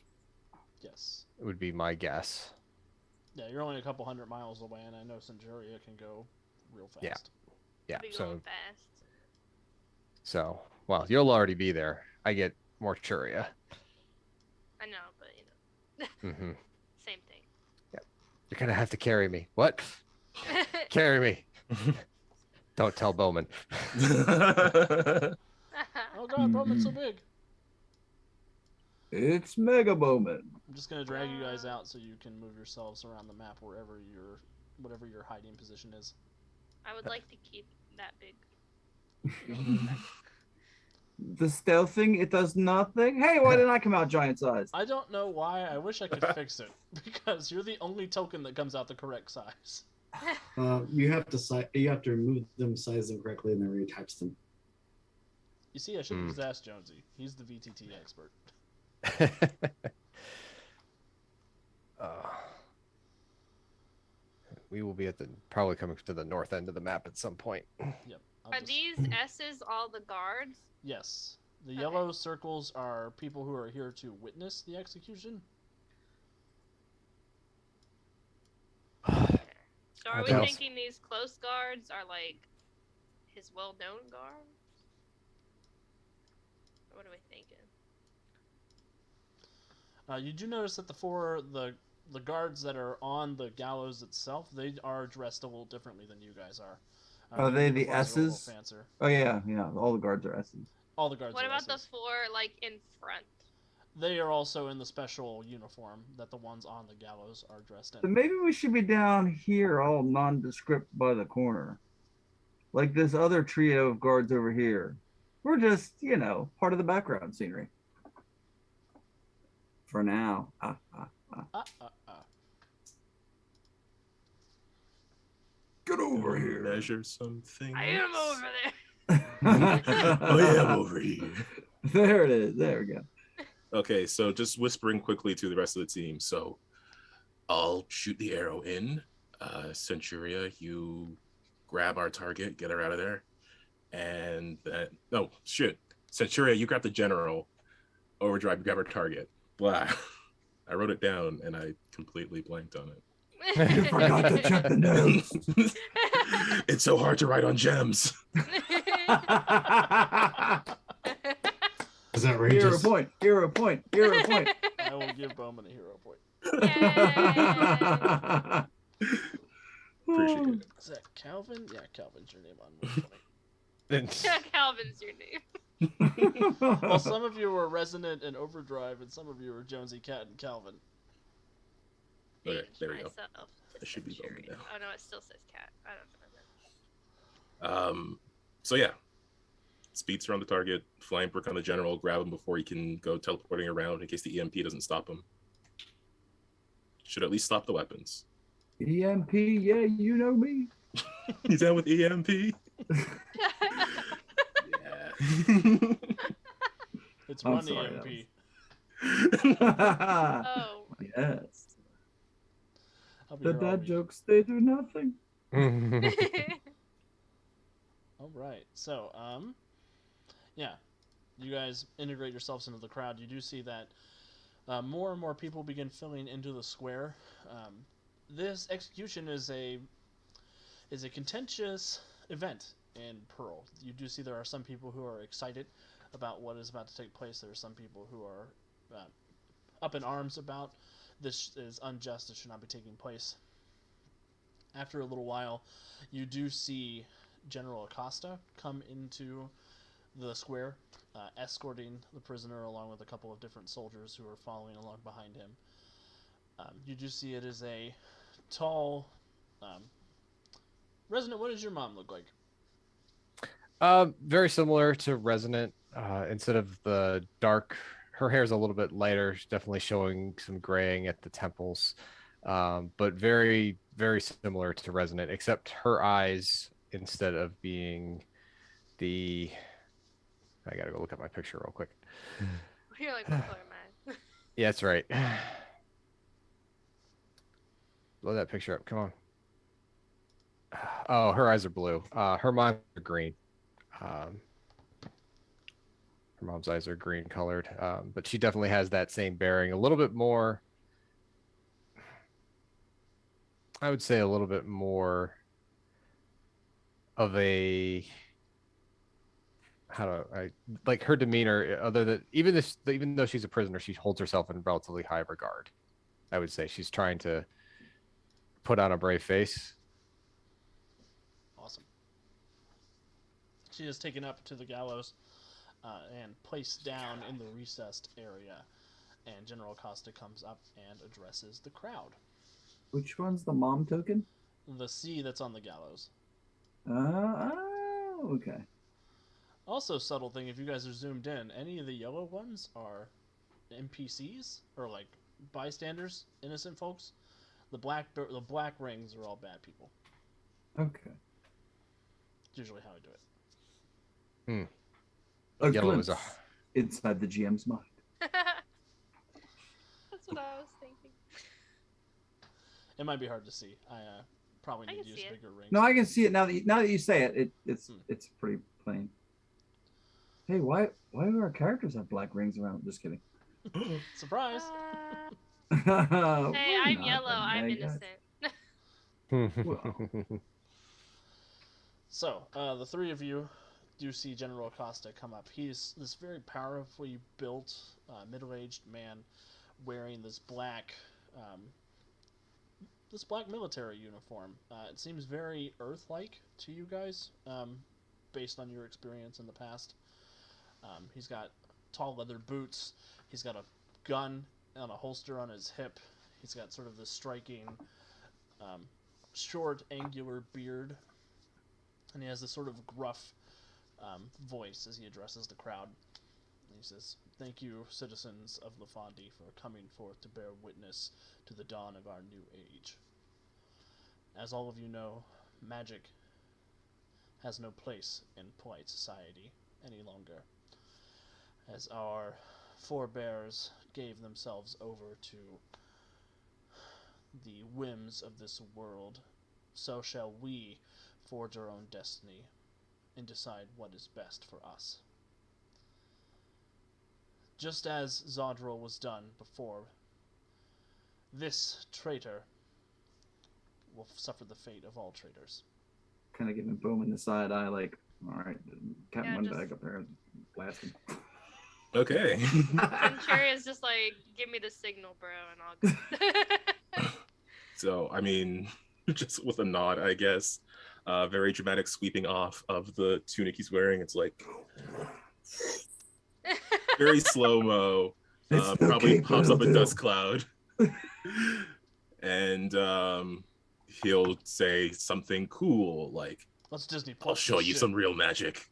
Yes. It would be my guess. Yeah, you're only a couple 100 miles away, and I know Centuria can go real fast. Yeah. Yeah. Be going fast. Well, you'll already be there. I get Morturia. I know, but Mm-hmm. same thing. Yep. You're gonna have to carry me. What? Carry me. Don't tell Bowman. Oh god, Bowman's so big. It's Mega Bowman. I'm just gonna drag you guys out so you can move yourselves around the map whatever your hiding position is. I would like to keep that big. The stealthing, it does nothing. Hey, why didn't I come out giant size? I don't know why. I wish I could fix it because you're the only token that comes out the correct size. You have to remove them, size them correctly, and then reattach them. You see, I should have just asked Jonesy. He's the VTT expert. We will be probably coming to the north end of the map at some point. Yep. Are these S's all the guards? Yes. The yellow circles are people who are here to witness the execution. So are we thinking these close guards are like his well-known guards? Or what are we thinking? You do notice that the guards that are on the gallows itself, they are dressed a little differently than you guys are. Are they the uniforms are a little S's? fancier. Oh yeah, all the guards are S's. All the guards. What are about the S's. 4 like in front? They are also in the special uniform that the ones on the gallows are dressed So in. maybe we should be down here, all nondescript by the corner, like this other trio of guards over here. We're just, part of the background scenery. For now. Get over here. Measure something. I am over there. I am over here. There it is. There we go. Okay, so just whispering quickly to the rest of the team. So I'll shoot the arrow in. Centuria, you grab our target, get her out of there. And then, no, shit. Centuria, you grab the general. Overdrive, you grab her target. Blah. I wrote it down and I completely blanked on it. You forgot to check the notes. It's so hard to write on gems. Is that Hero point. Hero point. Hero point. I will give Bowman a hero point. Appreciate it. Is that Calvin? Yeah, Calvin's your name on 120. Calvin's your name. Well, some of you were Resonant and Overdrive, and some of you were Jonesy, Cat, and Calvin. Okay, there we go. Myself to It should be Centurion. Bowman now. Oh no, it still says cat. I don't know. So yeah, speeds around the target, flying brick on the general, grab him before he can go teleporting around in case the EMP doesn't stop him. Should at least stop the weapons. EMP, yeah, you know me. He's down with EMP. Yeah. It's I'm one sorry, EMP. Oh. Yes. I'll be The here all dad week. jokes, they do nothing. All right. So, yeah, you guys integrate yourselves into the crowd. You do see that more and more people begin filling into the square. This execution is a contentious event in Pearl. You do see there are some people who are excited about what is about to take place. There are some people who are up in arms about this is unjust. It should not be taking place. After a little while, you do see General Acosta come into the square, escorting the prisoner along with a couple of different soldiers who are following along behind him. You do see it is a tall... Resonant, what does your mom look like? Very similar to Resonant. Instead of the dark, her hair is a little bit lighter. She's definitely showing some graying at the temples, but very, very similar to Resonant, except her eyes, instead of being I gotta go look at my picture real quick. You're like, what color am I? Yeah, that's right. Blow that picture up. Come on. Oh, her eyes are blue. Her mom's are green. Her mom's eyes are green colored. But she definitely has that same bearing. A little bit more. I would say a little bit more of a how do I like her demeanor other than even though she's a prisoner, she holds herself in relatively high regard. I would say she's trying to put on a brave face. Awesome. She is taken up to the gallows and placed down in the recessed area. And General Costa comes up and addresses the crowd. Which one's the mom token? The C that's on the gallows. Okay. Also, subtle thing, if you guys are zoomed in, any of the yellow ones are NPCs or like bystanders, innocent folks. The black rings are all bad people. Okay. It's usually how I do it. A Yellow glimpse is a inside the GM's mind. That's what I was thinking. It might be hard to see. I probably I need can to use see it. bigger rings. No, I can see it now that you say it. It's pretty plain. Hey, why do our characters have black rings around? Just kidding. Surprise! Hey, We're I'm not yellow. the I'm bad guys. innocent. Well. So, the three of you do see General Acosta come up. He's this very powerfully built, middle-aged man wearing this black military uniform. It seems very Earth-like to you guys, based on your experience in the past. He's got tall leather boots. He's got a gun on a holster on his hip. He's got sort of this striking, short, angular beard. And he has this sort of gruff voice as he addresses the crowd. And he says, "Thank you, citizens of Lafandi, for coming forth to bear witness to the dawn of our new age. As all of you know, magic has no place in polite society any longer. As our forebears gave themselves over to the whims of this world, so shall we forge our own destiny and decide what is best for us. Just as Zodril was done before, this traitor will suffer the fate of all traitors." Kind of giving Bowman the side eye, like, all right, cat Yeah, one just- bag up there, blast him. Okay. Centuria's just like, give me the signal, bro, and I'll go. So, I mean, just with a nod, I guess. Very dramatic sweeping off of the tunic he's wearing. It's like very slow-mo. It's Probably okay, pops up a Bill. dust cloud. And he'll say something cool like, Let's Disney Plus "I'll show this you shit. some real magic."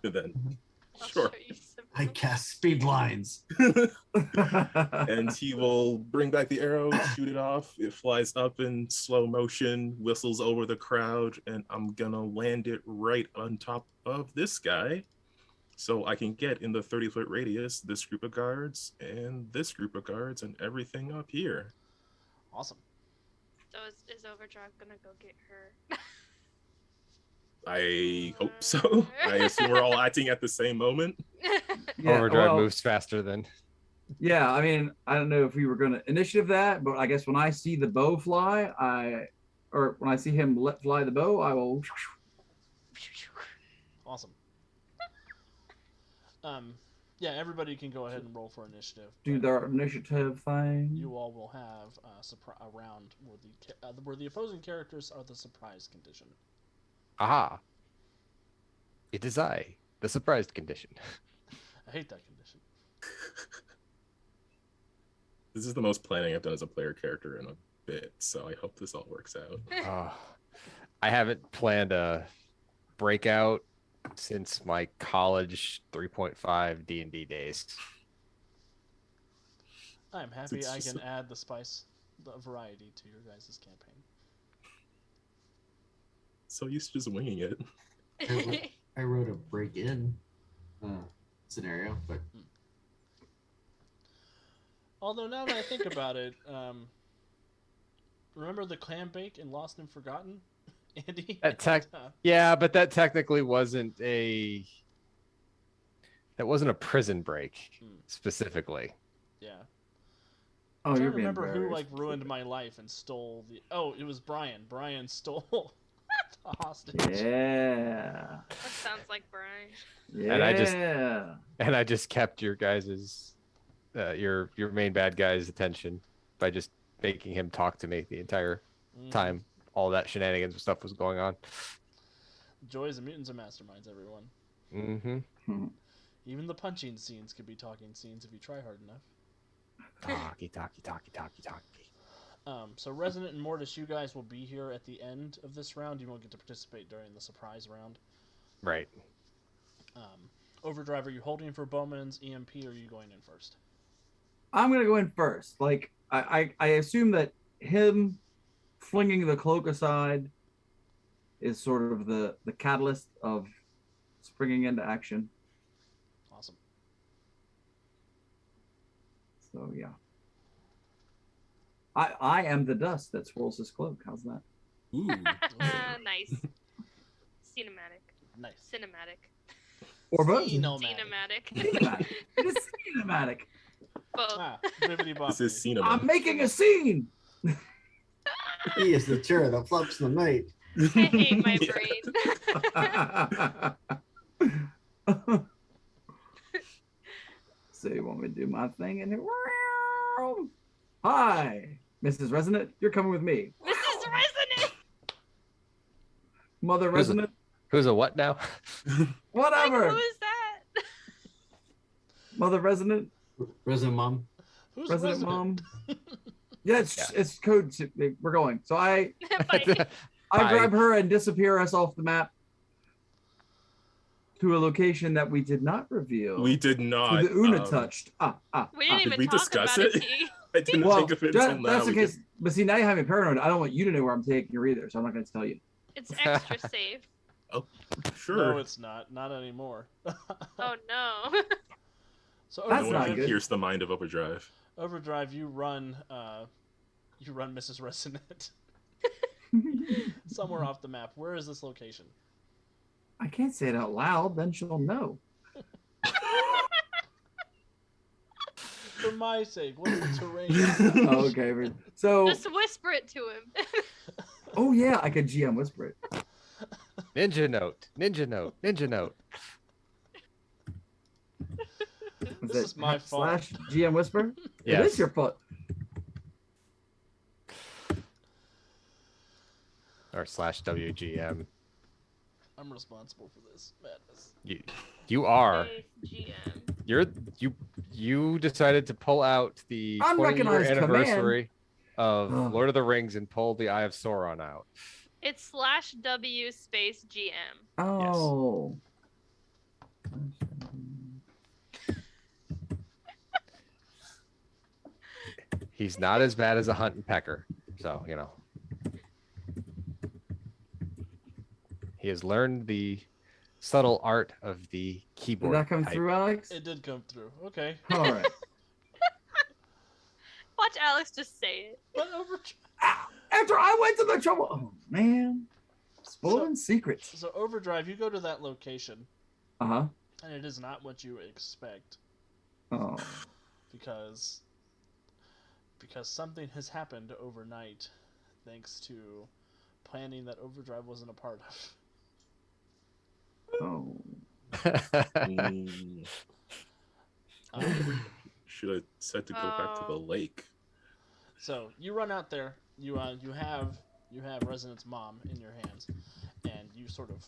And then, I'll sure. show you some I cast speed lines. And he will bring back the arrow, shoot it off. It flies up in slow motion, whistles over the crowd, and I'm gonna land it right on top of this guy, so I can get in the 30-foot radius this group of guards and this group of guards and everything up here. Awesome. So is Overdrive gonna go get her? I hope so. I assume we're all acting at the same moment. Yeah, Overdrive well, moves faster than. yeah, I mean, I don't know if we were going to initiative that, but I guess when I see the bow fly, or when I see him let fly the bow, I will. Awesome. Yeah, everybody can go ahead and roll for initiative. Do but their initiative thing. You all will have a round where the opposing characters are the surprise condition. Aha. It is I, the surprised condition. I hate that condition. This is the most planning I've done as a player character in a bit, so I hope this all works out. I haven't planned a breakout since my college 3.5 D&D days. I'm happy It's I just can add the variety to your guys' campaign. So used to just winging it. I wrote a break-in scenario, but Although now that I think about it, remember the clam bake in Lost and Forgotten? Andy. Yeah, but that technically wasn't a prison break specifically. Yeah. Oh, I'm trying you're to being remember who very like ruined specific. my life and stole the. Oh, it was Brian. Brian stole the hostage. Yeah. That sounds like Brian. Yeah. And I just kept your guys's your main bad guy's attention by just making him talk to me the entire time all that shenanigans and stuff was going on. Joys of Mutants and Masterminds, everyone. Mm-hmm. Even the punching scenes could be talking scenes if you try hard enough. Talky. So Resonant and Mortis, you guys will be here at the end of this round. You won't get to participate during the surprise round. Right. Overdrive, are you holding for Bowman's EMP, or are you going in first? I'm gonna go in first. Like I assume that him flinging the cloak aside is sort of the catalyst of springing into action. Awesome. So yeah. I am the dust that swirls his cloak. How's that? Ooh. Nice. Cinematic. Nice. Cinematic. Or both. Cinematic. Cinematic. It is cinematic. Both. Bibbidi boppity. This is cinema. I'm making a scene. He is the terror that flops in the night. I hate my brain. So you want me to do my thing in here? Hi, Mrs. Resonant. You're coming with me. Mrs. Resonant. Mother Resonant. Who's a what now? Whatever. Like, who is that? Mother Resonant. Resident Mom. Who's Resident Resonant? Mom. Yeah, it's code. We're going. So I Bye. grab her and disappear us off the map to a location that we did not reveal. We did not. To the Una touched. We didn't Did even we talk discuss about it? T. I didn't Well, think of it until now. that's the We case. did- But see, now you have me paranoid. I don't want you to know where I'm taking you either, so I'm not going to tell you. It's extra safe. Sure. No, it's not. Not anymore. Oh no. So That's no not one can good. pierce the mind of Overdrive. Overdrive, you run Mrs. Resonant somewhere off the map. Where is this location? I can't say it out loud, then she'll know. For my sake, what's the terrain? Okay, so Just whisper it to him. oh yeah, I could GM whisper it. Ninja note. This is my fault. Slash GM whisper. It Yes. is your fault. Or slash WGM. I'm responsible for this madness. You are. Hey, GM. You decided to pull out the 20-year Unrecognized anniversary of Ugh. Lord of the Rings and pull the Eye of Sauron out. It's /W space GM. Oh. He's not as bad as a hunt and pecker, so you know. He has learned the subtle art of the Did keyboard. that come type. through, Alex? It did come through. Okay. All right. Watch Alex just say it. But Overdrive. After I went to the trouble. Oh man. Spoiling secrets. So Overdrive, you go to that location, Uh-huh. and it is not what you expect Oh. because something has happened overnight, thanks to planning that Overdrive wasn't a part of. Oh. Mm, Um, should have said to go back to the lake. So you run out there. You have Resonant's mom in your hands, and you sort of,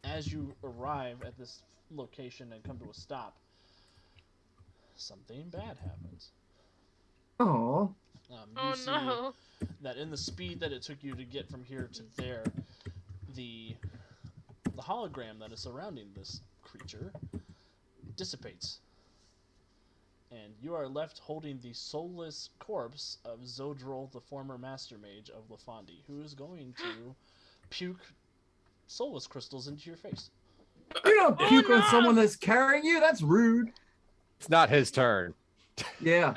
as you arrive at this location and come to a stop, something bad happens. Oh. You Oh see no. that in the speed that it took you to get from here to there, the hologram that is surrounding this creature dissipates. And you are left holding the soulless corpse of Zodril, the former master mage of Lafandi, who is going to puke soulless crystals into your face. You don't Oh, puke on no. someone that's carrying you. That's rude. It's not his turn. Yeah.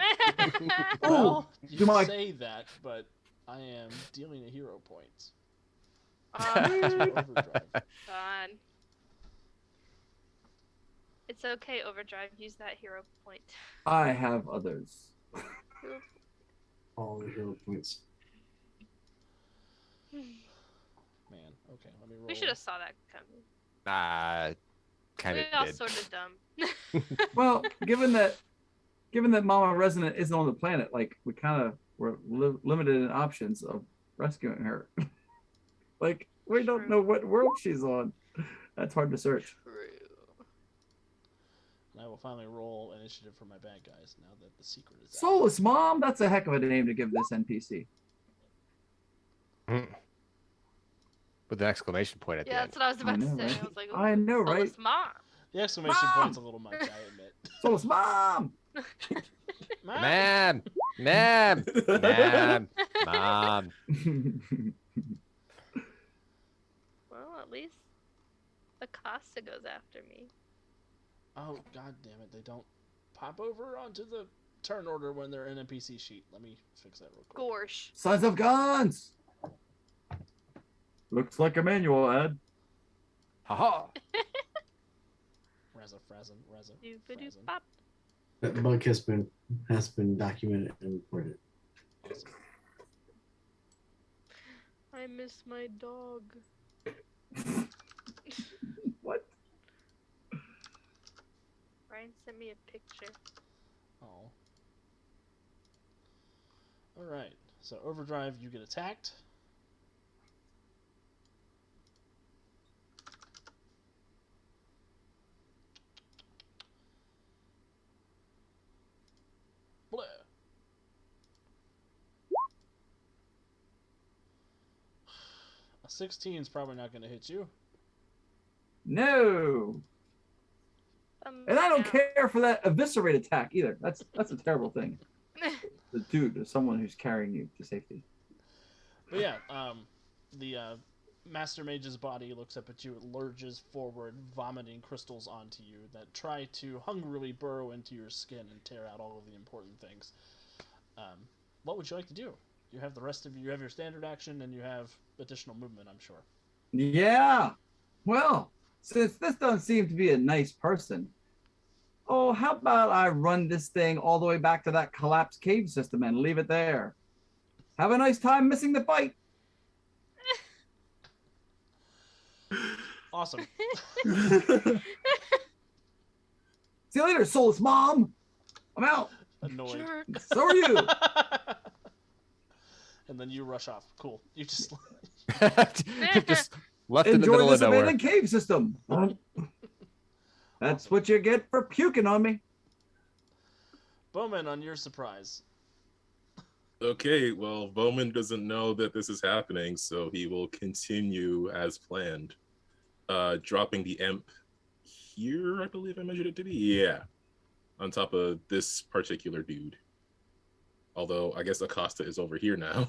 Well, you do my- say that, but I am dealing a hero points. to overdrive. God. It's okay, Overdrive. Use that hero point. I have others. All the hero points. Man, okay, let me roll. We should have saw that coming. Kind We of all did. sort of dumb. Well, given that Mama Resident isn't on the planet, like we kind of were limited in options of rescuing her. Like we don't True. know what world she's on. That's hard to search. True. And I will finally roll initiative for my bad guys now that the secret is out. Soulless Mom, that's a heck of a name to give this NPC. With an exclamation point at the Yeah, end. that's what I was about to know, say. right? I was like, I know, right? Soulless Mom. The exclamation Mom! point's a little much, I admit. Soulless Mom. Man! Man! Man! Mom! Well, at least Acosta goes after me. Oh, god damn it, they don't pop over onto the turn order when they're in a NPC sheet. Let me fix that real quick. Gorsh. Sons of guns. Looks like a manual ad. Haha! Razza, Frazza, Razza. Doop-a-doop bop. That bug has been documented and reported. Awesome. I miss my dog. What? Brian sent me a picture. Oh. Alright, so Overdrive, you get attacked. Blah. A 16 is probably not going to hit you. No. And I don't care for that eviscerate attack either. That's a terrible thing. The dude is someone who's carrying you to safety. But yeah, the Master Mage's body looks up at you, it lurches forward, vomiting crystals onto you that try to hungrily burrow into your skin and tear out all of the important things. What would you like to do? You have the rest of you have your standard action, and you have additional movement, I'm sure. Yeah. Well, since this doesn't seem to be a nice person, oh, how about I run this thing all the way back to that collapsed cave system and leave it there? Have a nice time missing the fight. Awesome. See you later, soulless mom. I'm out. Annoyed. Jerk. So are you. And then you rush off. Cool. You just Just left in the Enjoy middle this of nowhere. abandoned cave system. That's what you get for puking on me. Bowman, on your surprise. Okay, well, Bowman doesn't know that this is happening, so he will continue as planned. Dropping the imp here, I believe I measured it to be. Yeah, on top of this particular dude. Although I guess Acosta is over here now.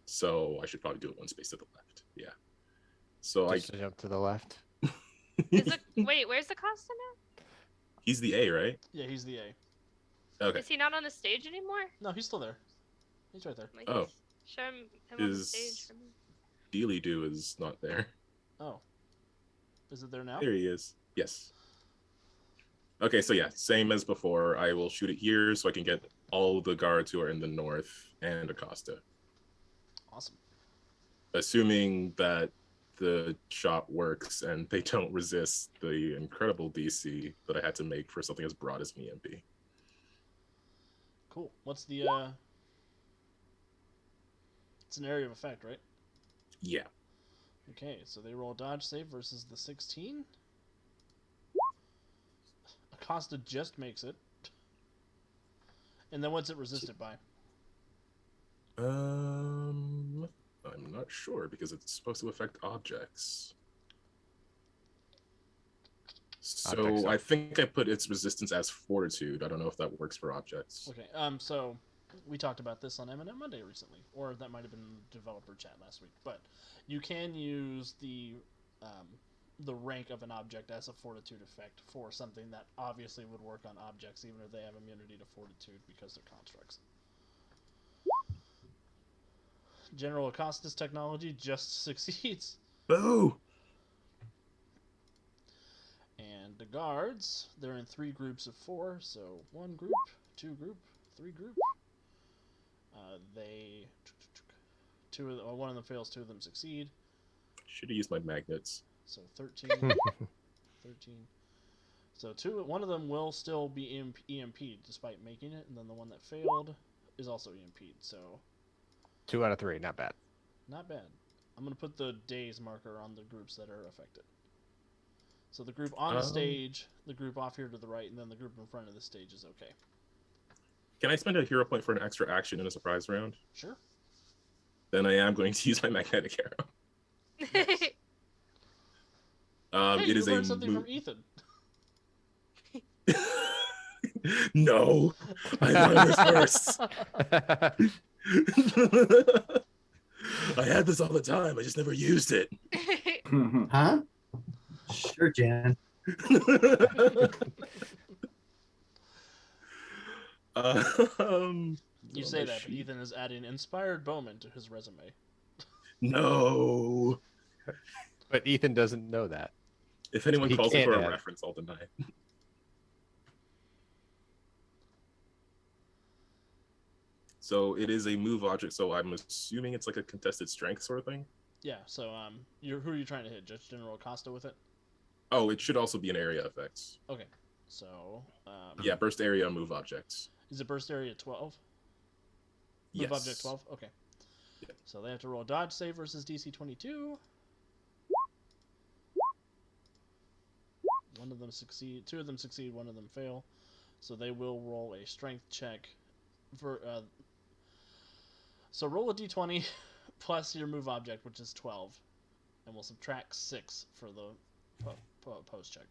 So I should probably do it one space to the left. Yeah. So Just jump to the left. Is it, wait, where's Acosta now? He's the A, right? Yeah, he's the A. Okay. Is he not on the stage anymore? No, he's still there. He's right there. Like, Oh. Show him on the Is- stage for me. Dealy Doo is not there. Oh. Is it there now? There he is. Yes. Okay, so yeah, same as before. I will shoot it here so I can get all the guards who are in the north and Acosta. Awesome. Assuming that the shot works and they don't resist the incredible DC that I had to make for something as broad as an EMP. Cool. What's the it's an area of effect, right? Yeah. Okay, so they roll a dodge save versus the 16. Acosta just makes it. And then what's it resisted by? I'm not sure because it's supposed to affect objects. Objects, So I think I put its resistance as fortitude. I don't know if that works for objects. Okay, so we talked about this on M&M Monday recently, or that might have been developer chat last week. But you can use the rank of an object as a fortitude effect for something that obviously would work on objects, even if they have immunity to fortitude because they're constructs. General Acosta's technology just succeeds. Boo! And the guards, they're in 3 groups of 4, so 1 group, 2 group, 3 group. They one of them fails, 2 of them succeed. Should have used my magnets. So 13, 13. So one of them will still be EMP'd despite making it, and then the one that failed is also EMP'd. So 2 out of 3, not bad. not bad. I'm gonna put the days marker on the groups that are affected. So the group on the stage, the group off here to the right, and then the group in front of the stage is okay. Can I spend a hero point for an extra action in a surprise round? Sure. Then I am going to use my magnetic arrow. Nice. Hey, It you is a learned something from Ethan. No, I learned this first. I had this all the time. I just never used it. Huh? Sure, Jan. You say that, but Ethan is adding inspired bowman to his resume. No. But Ethan doesn't know that. If anyone He calls me can't for a add. reference, I'll deny. So it is a move object, so I'm assuming it's like a contested strength sort of thing. Yeah. So who are you trying to hit? Just General Acosta with it? Oh, it should also be an area effect. Okay. So Yeah, burst area move objects. is it burst area 12? Yes. Move object 12. Okay. Yeah. So they have to roll a dodge save versus DC 22. One of them succeed. 2 of them succeed. 1 of them fail. So they will roll a strength check. So roll a d20 plus your move object, which is 12, and we'll subtract 6 for the post check.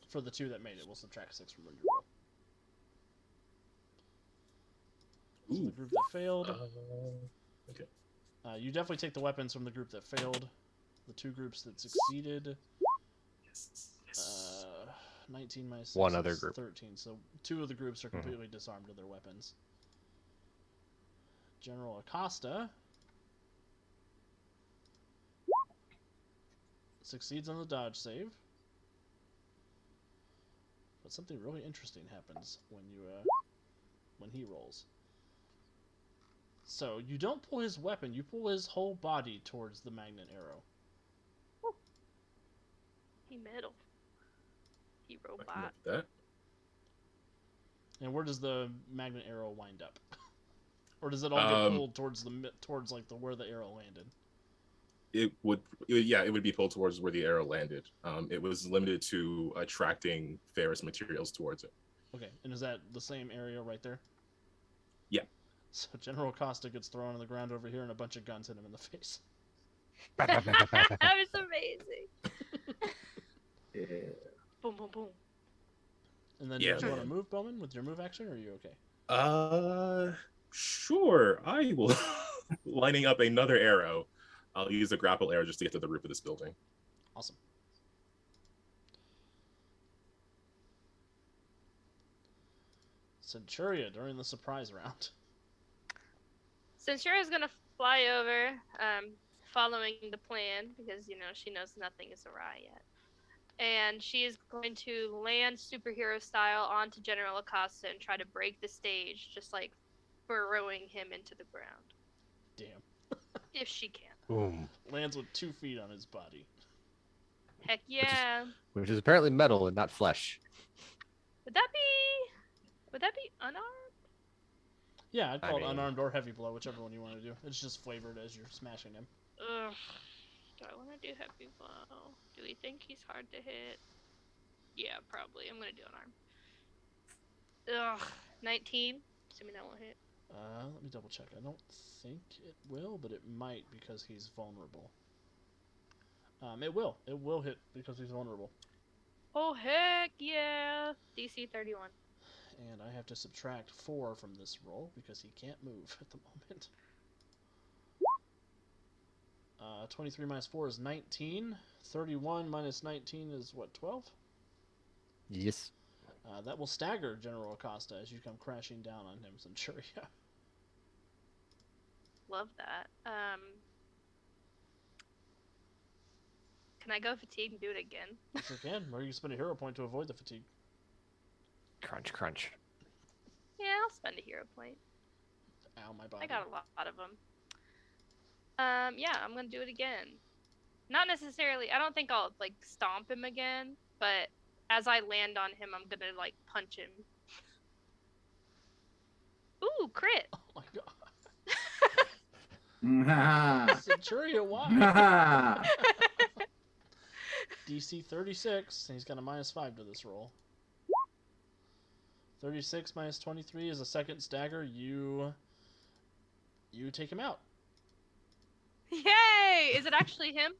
For the 2 that made it, we'll subtract 6 from your roll. So the group that failed. Okay. You definitely take the weapons from the group that failed. The 2 groups that succeeded. Yes. 19 minus 6 One other is group. 13. So 2 of the groups are completely disarmed of their weapons. General Acosta succeeds on the dodge save. But something really interesting happens when he rolls. So you don't pull his weapon, you pull his whole body towards the magnet arrow. He metal. He I can robot. look at that. And where does the magnet arrow wind up? Or does it all get pulled towards like where the arrow landed? It would be pulled towards where the arrow landed. It was limited to attracting ferrous materials towards it. Okay, and is that the same area right there? Yeah. So General Costa gets thrown on the ground over here, and a bunch of guns hit him in the face. That was amazing. Yeah. Boom, boom, boom. And then Yeah, do you want to man. move, Bowman, with your move action, or are you okay? Sure. I will. Lining up another arrow. I'll use a grapple arrow just to get to the roof of this building. Awesome. Centuria during the surprise round. Centuria's gonna fly over, following the plan because she knows nothing is awry yet, and she is going to land superhero style onto General Acosta and try to break the stage, just like burrowing him into the ground Damn. if she can. Boom. Lands with 2 feet on his body. Heck yeah! Which is apparently metal and not flesh. Would that be unarmed? Yeah, I'd call it mean- unarmed or heavy blow, whichever one you want to do. It's just flavored as you're smashing him. Ugh. Do I want to do heavy blow? Do we think he's hard to hit? Yeah, probably. I'm gonna do unarmed. Ugh. 19. Assuming that won't hit. Let me double check. I don't think it will, but it might because he's vulnerable. It will. It will hit because he's vulnerable. Oh heck yeah! DC 31. And I have to subtract 4 from this roll because he can't move at the moment. 23 minus 4 is 19. 31 minus 19 is what, 12? Yes. That will stagger General Acosta as you come crashing down on him, Centuria. love that. Can I go fatigue and do it again? You sure can. Or you can spend a hero point to avoid the fatigue. Crunch, crunch. Yeah, I'll spend a hero point. Ow, my body. I got a lot of them. Yeah, I'm gonna do it again. Not necessarily. I don't think I'll like stomp him again, but as I land on him, I'm gonna like punch him. Ooh, crit! Oh my god. Ha Centuria, why? ha. DC 36, and he's got a -5 to this roll. 36 minus 23 is a second stagger. You take him out. Yay! Is it actually him?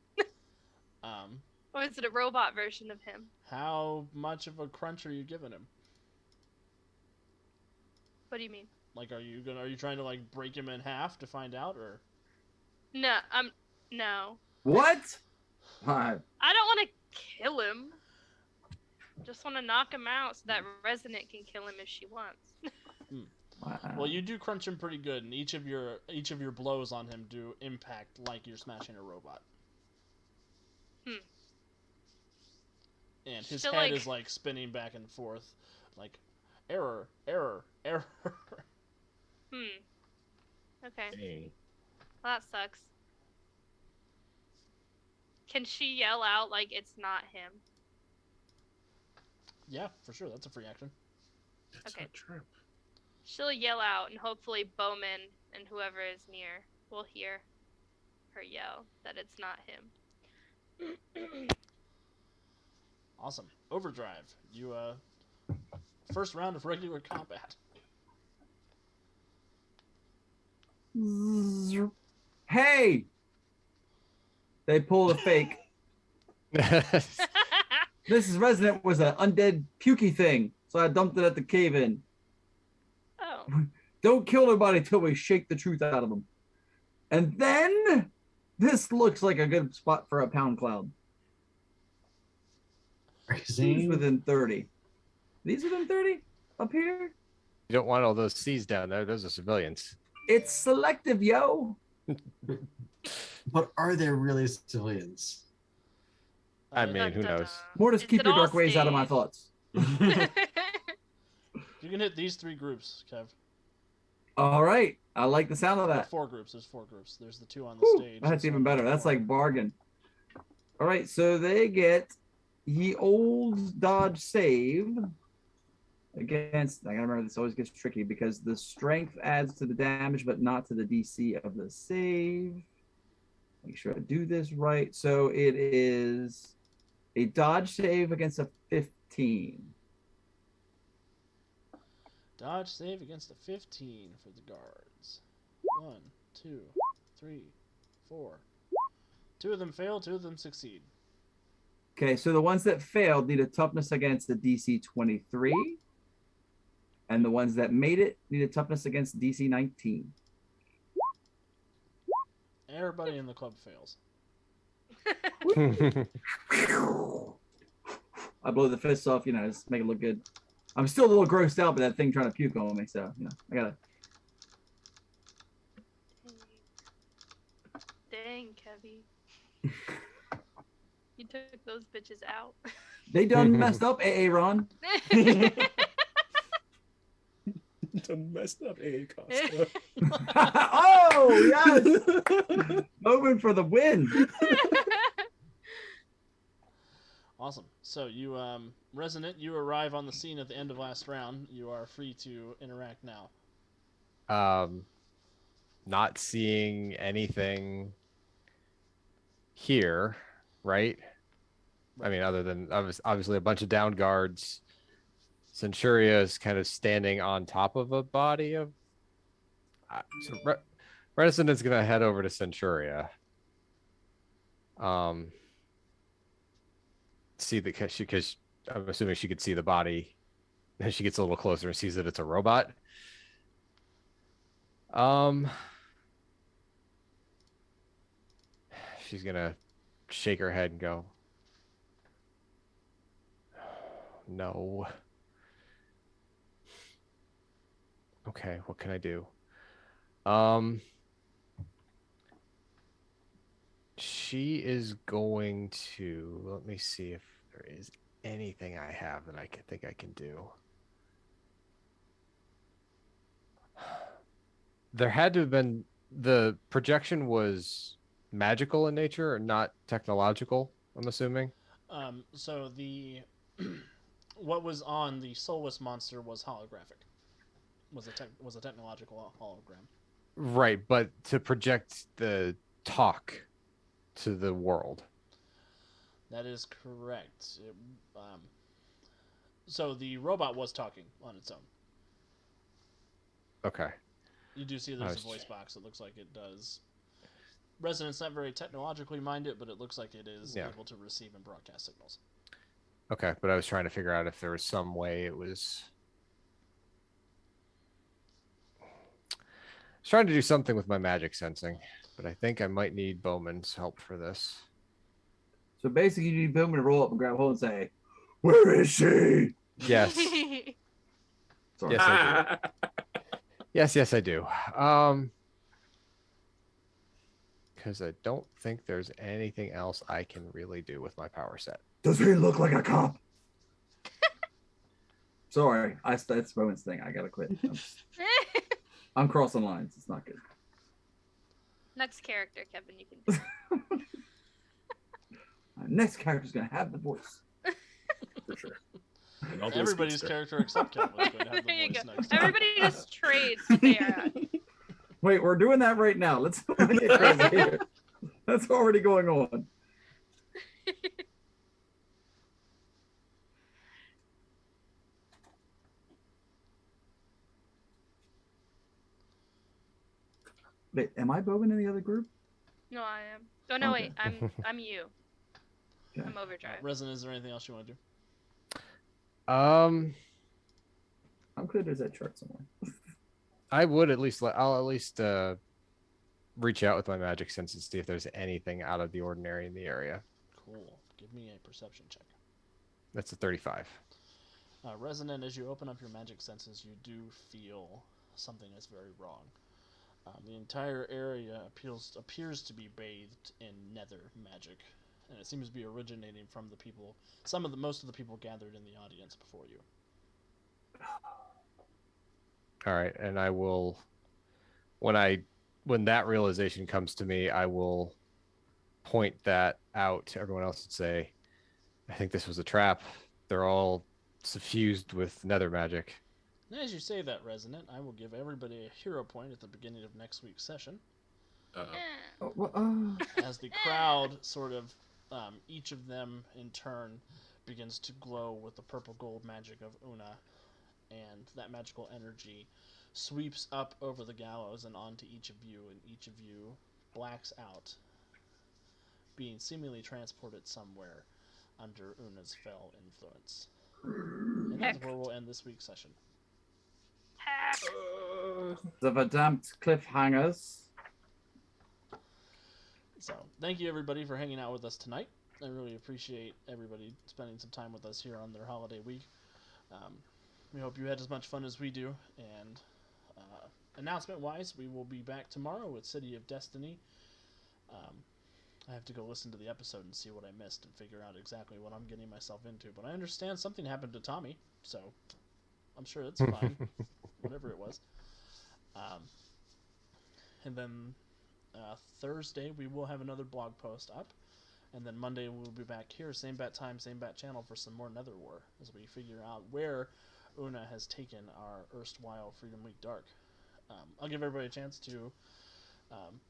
Um, Or is it a robot version of him? how much of a crunch are you giving him? What do you mean? Like, are you trying to like break him in half to find out, or? No, no. What? Hi. I don't want to kill him. Just want to knock him out so that Resonant can kill him if she wants. Wow. Well, you do crunch him pretty good, and each of your blows on him do impact like you're smashing a robot. And his So, head like- is like spinning back and forth, like error, error, error. Okay. Dang. Well, that sucks. Can she yell out like it's not him? Yeah, for sure. That's a free action. That's Okay. not true. She'll yell out, and hopefully Bowman and whoever is near will hear her yell that it's not him. Awesome. Overdrive. You first round of regular combat. Hey! They pulled a fake. This is Resident was an undead pukey thing, so I dumped it at the cave-in. Oh. Don't kill nobody till we shake the truth out of them. And then this looks like a good spot for a pound cloud. Who's Crazy. within 30? These within 30 up here? You don't want all those C's down there. Those are civilians. It's selective, yo. But are there really civilians? I mean, who Dun, dun, knows? Mortis, It's keep an your all dark ways out of my stage. thoughts. dun. You can hit these 3 groups, Kev. All right. I like the sound of that. 4 groups. There's 4 groups. There's the 2 on the Whew, stage. that's this even one, better. there's That's 4. like bargain. All right, so they get ye old dodge save against. I gotta remember this always gets tricky because the strength adds to the damage, but not to the DC of the save. Make sure I do this right. So it is a dodge save against a 15. Dodge save against a 15 for the guards. 1, 2, 3, 4. 2 of them fail, 2 of them succeed. Okay, so the ones that failed need a toughness against the DC 23. And the ones that made it need a toughness against DC 19. Everybody in the club fails. I blow the fists off, just make it look good. I'm still a little grossed out by that thing trying to puke on me, so I gotta. Dang, Kevy. You took those bitches out. They done messed up, AA Ron. Done messed up, AA Costa. Oh yes, Moment for the win. Awesome. So you, Resonant, you arrive on the scene at the end of last round. You are free to interact now. Not seeing anything here, right? I mean, other than obviously a bunch of down guards. Centuria is kind of standing on top of a body of. So Resonant's gonna head over to Centuria. See because I'm assuming she could see the body, and she gets a little closer and sees that it's a robot. She's gonna shake her head and go, no. Okay, what can I do? she is going to, let me see if there is anything I have that I think I can do. There had to have been, the projection was magical in nature, or not technological, I'm assuming. So the what was on the soulless monster was holographic. Was a technological hologram. Right, but to project the talk to the world. That is correct. So the robot was talking on its own. Okay. You do see there's a voice box. It looks like it does. Resonant's not very technologically minded, but it looks like it is able to receive and broadcast signals. Okay, but I was trying to figure out if there was some way it was... I was trying to do something with my magic sensing, but I think I might need Bowman's help for this. So basically, you need Bowman to roll up and grab hold and say, "Where is she?" Yes. Sorry. Yes, I do. Yes, I do. Because I don't think there's anything else I can really do with my power set. Does he look like a cop? Sorry, that's Bowman's thing. I gotta quit. I'm crossing lines. It's not good. Next character, Kevin, you can do. Next character's gonna have the voice. For sure. And I'll do a Everybody's speedster. character except Kevin is going to have There you the voice go. next time. Everybody just trades what they are at. Wait, we're doing that right now. Let's not get crazy here. That's already going on. Wait, am I Bowman in the other group? No, I am. Oh no, Okay. wait, I'm you. Okay. I'm Overdrive. Resonant, is there anything else you want to do? I'm clear there's that chart somewhere. I would at least I'll at least reach out with my magic sense and see if there's anything out of the ordinary in the area. Cool. Give me a perception check. That's a 35. Resonant, as you open up your magic senses, you do feel something is very wrong. The entire area appears to be bathed in nether magic, and it seems to be originating from the people, most of the people gathered in the audience before you. All right, and I will, when that realization comes to me, I will point that out to everyone else and say, I think this was a trap. They're all suffused with nether magic. And as you say that, Resonant, I will give everybody a hero point at the beginning of next week's session. As the crowd sort of, each of them in turn begins to glow with the purple gold magic of Una, and that magical energy sweeps up over the gallows and onto each of you, and each of you blacks out, being seemingly transported somewhere under Una's fell influence. And that's where we'll end this week's session. The verdammt cliffhangers. So, thank you everybody for hanging out with us tonight. I really appreciate everybody spending some time with us here on their holiday week. We hope you had as much fun as we do. And announcement-wise, we will be back tomorrow with City of Destiny. I have to go listen to the episode and see what I missed and figure out exactly what I'm getting myself into. But I understand something happened to Tommy, so I'm sure it's fine, whatever it was. And then Thursday, we will have another blog post up. And then Monday, we'll be back here, same bat time, same bat channel, for some more Netherwar, as we figure out where Una has taken our erstwhile Freedom Week Dark. I'll give everybody a chance to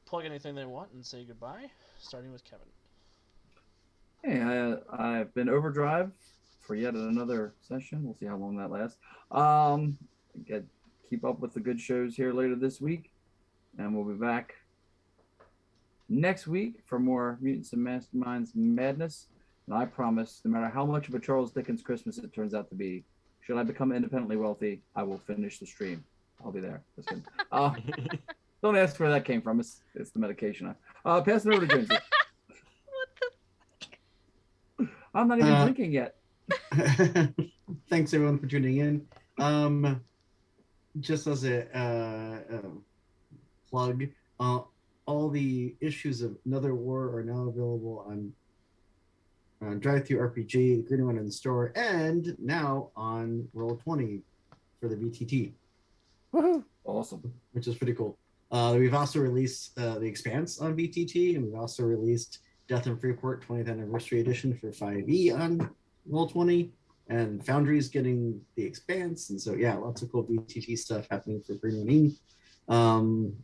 plug anything they want and say goodbye, starting with Kevin. Hey, I've been Overdrive for yet another session. We'll see how long that lasts. Keep up with the good shows here later this week, and we'll be back next week for more Mutants and Masterminds madness. And I promise, no matter how much of a Charles Dickens Christmas it turns out to be, should I become independently wealthy, I will finish the stream. I'll be there. That's good. Don't ask where that came from. It's the medication. Pass it over to James. What the? I'm not even drinking yet. Thanks everyone for tuning in. Just as a plug, all the issues of Netherwar are now available on Drive-Thru RPG, the green one in the store, and now on Roll20 for the VTT, Woohoo! Awesome. which is pretty cool. We've also released The Expanse on VTT, and we've also released Death in Freeport 20th Anniversary Edition for 5e on Roll20, and Foundry's getting The Expanse, and so yeah, lots of cool VTT stuff happening for Green One.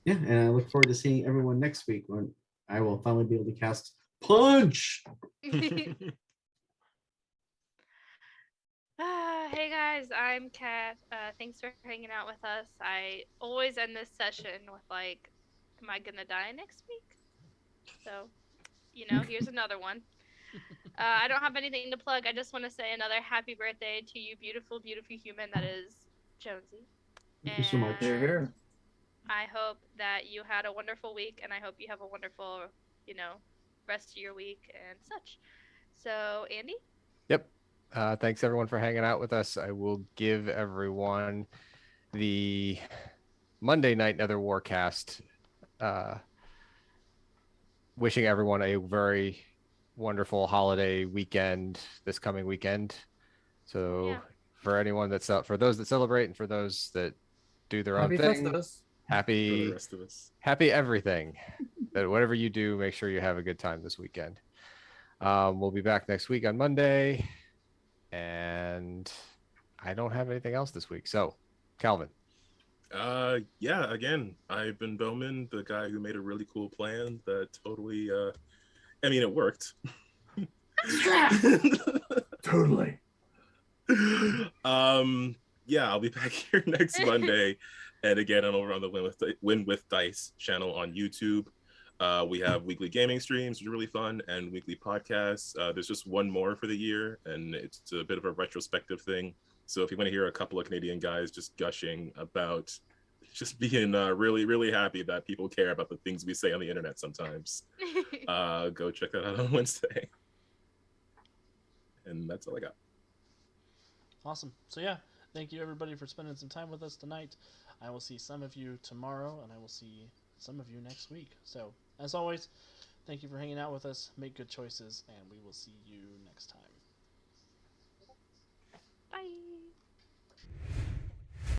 Yeah, and I look forward to seeing everyone next week when I will finally be able to cast Punch. Hey guys, I'm Kat. Thanks for hanging out with us. I always end this session with like, am I gonna die next week? So, here's another one. I don't have anything to plug. I just want to say another happy birthday to you, beautiful, beautiful human that is Jonesy. Thank you so much. Here, here. I hope that you had a wonderful week, and I hope you have a wonderful, rest of your week and such. So, Andy? Yep. Thanks everyone for hanging out with us. I will give everyone the Monday night Nether Warcast. Wishing everyone a very wonderful holiday weekend this coming weekend. So Yeah. for anyone that's up, for those that celebrate and for those that do their Happy own thing, Festivus. For the happy rest of us. everything. That whatever you do, make sure you have a good time this weekend. We'll be back next week on Monday, and I don't have anything else this week. So, Calvin. Yeah, again, I've been Bowman, the guy who made a really cool plan that totally I mean it worked. Totally. Yeah, I'll be back here next Monday. And again, I'm over on the Win with Dice channel on YouTube. We have weekly gaming streams, which are really fun, and weekly podcasts. There's just one more for the year, and it's a bit of a retrospective thing. So if you want to hear a couple of Canadian guys just gushing about just being really, really happy that people care about the things we say on the internet sometimes, go check that out on Wednesday. And that's all I got. Awesome. So yeah, thank you everybody for spending some time with us tonight. I will see some of you tomorrow, and I will see some of you next week. So as always, thank you for hanging out with us. Make good choices, and we will see you next time. Bye.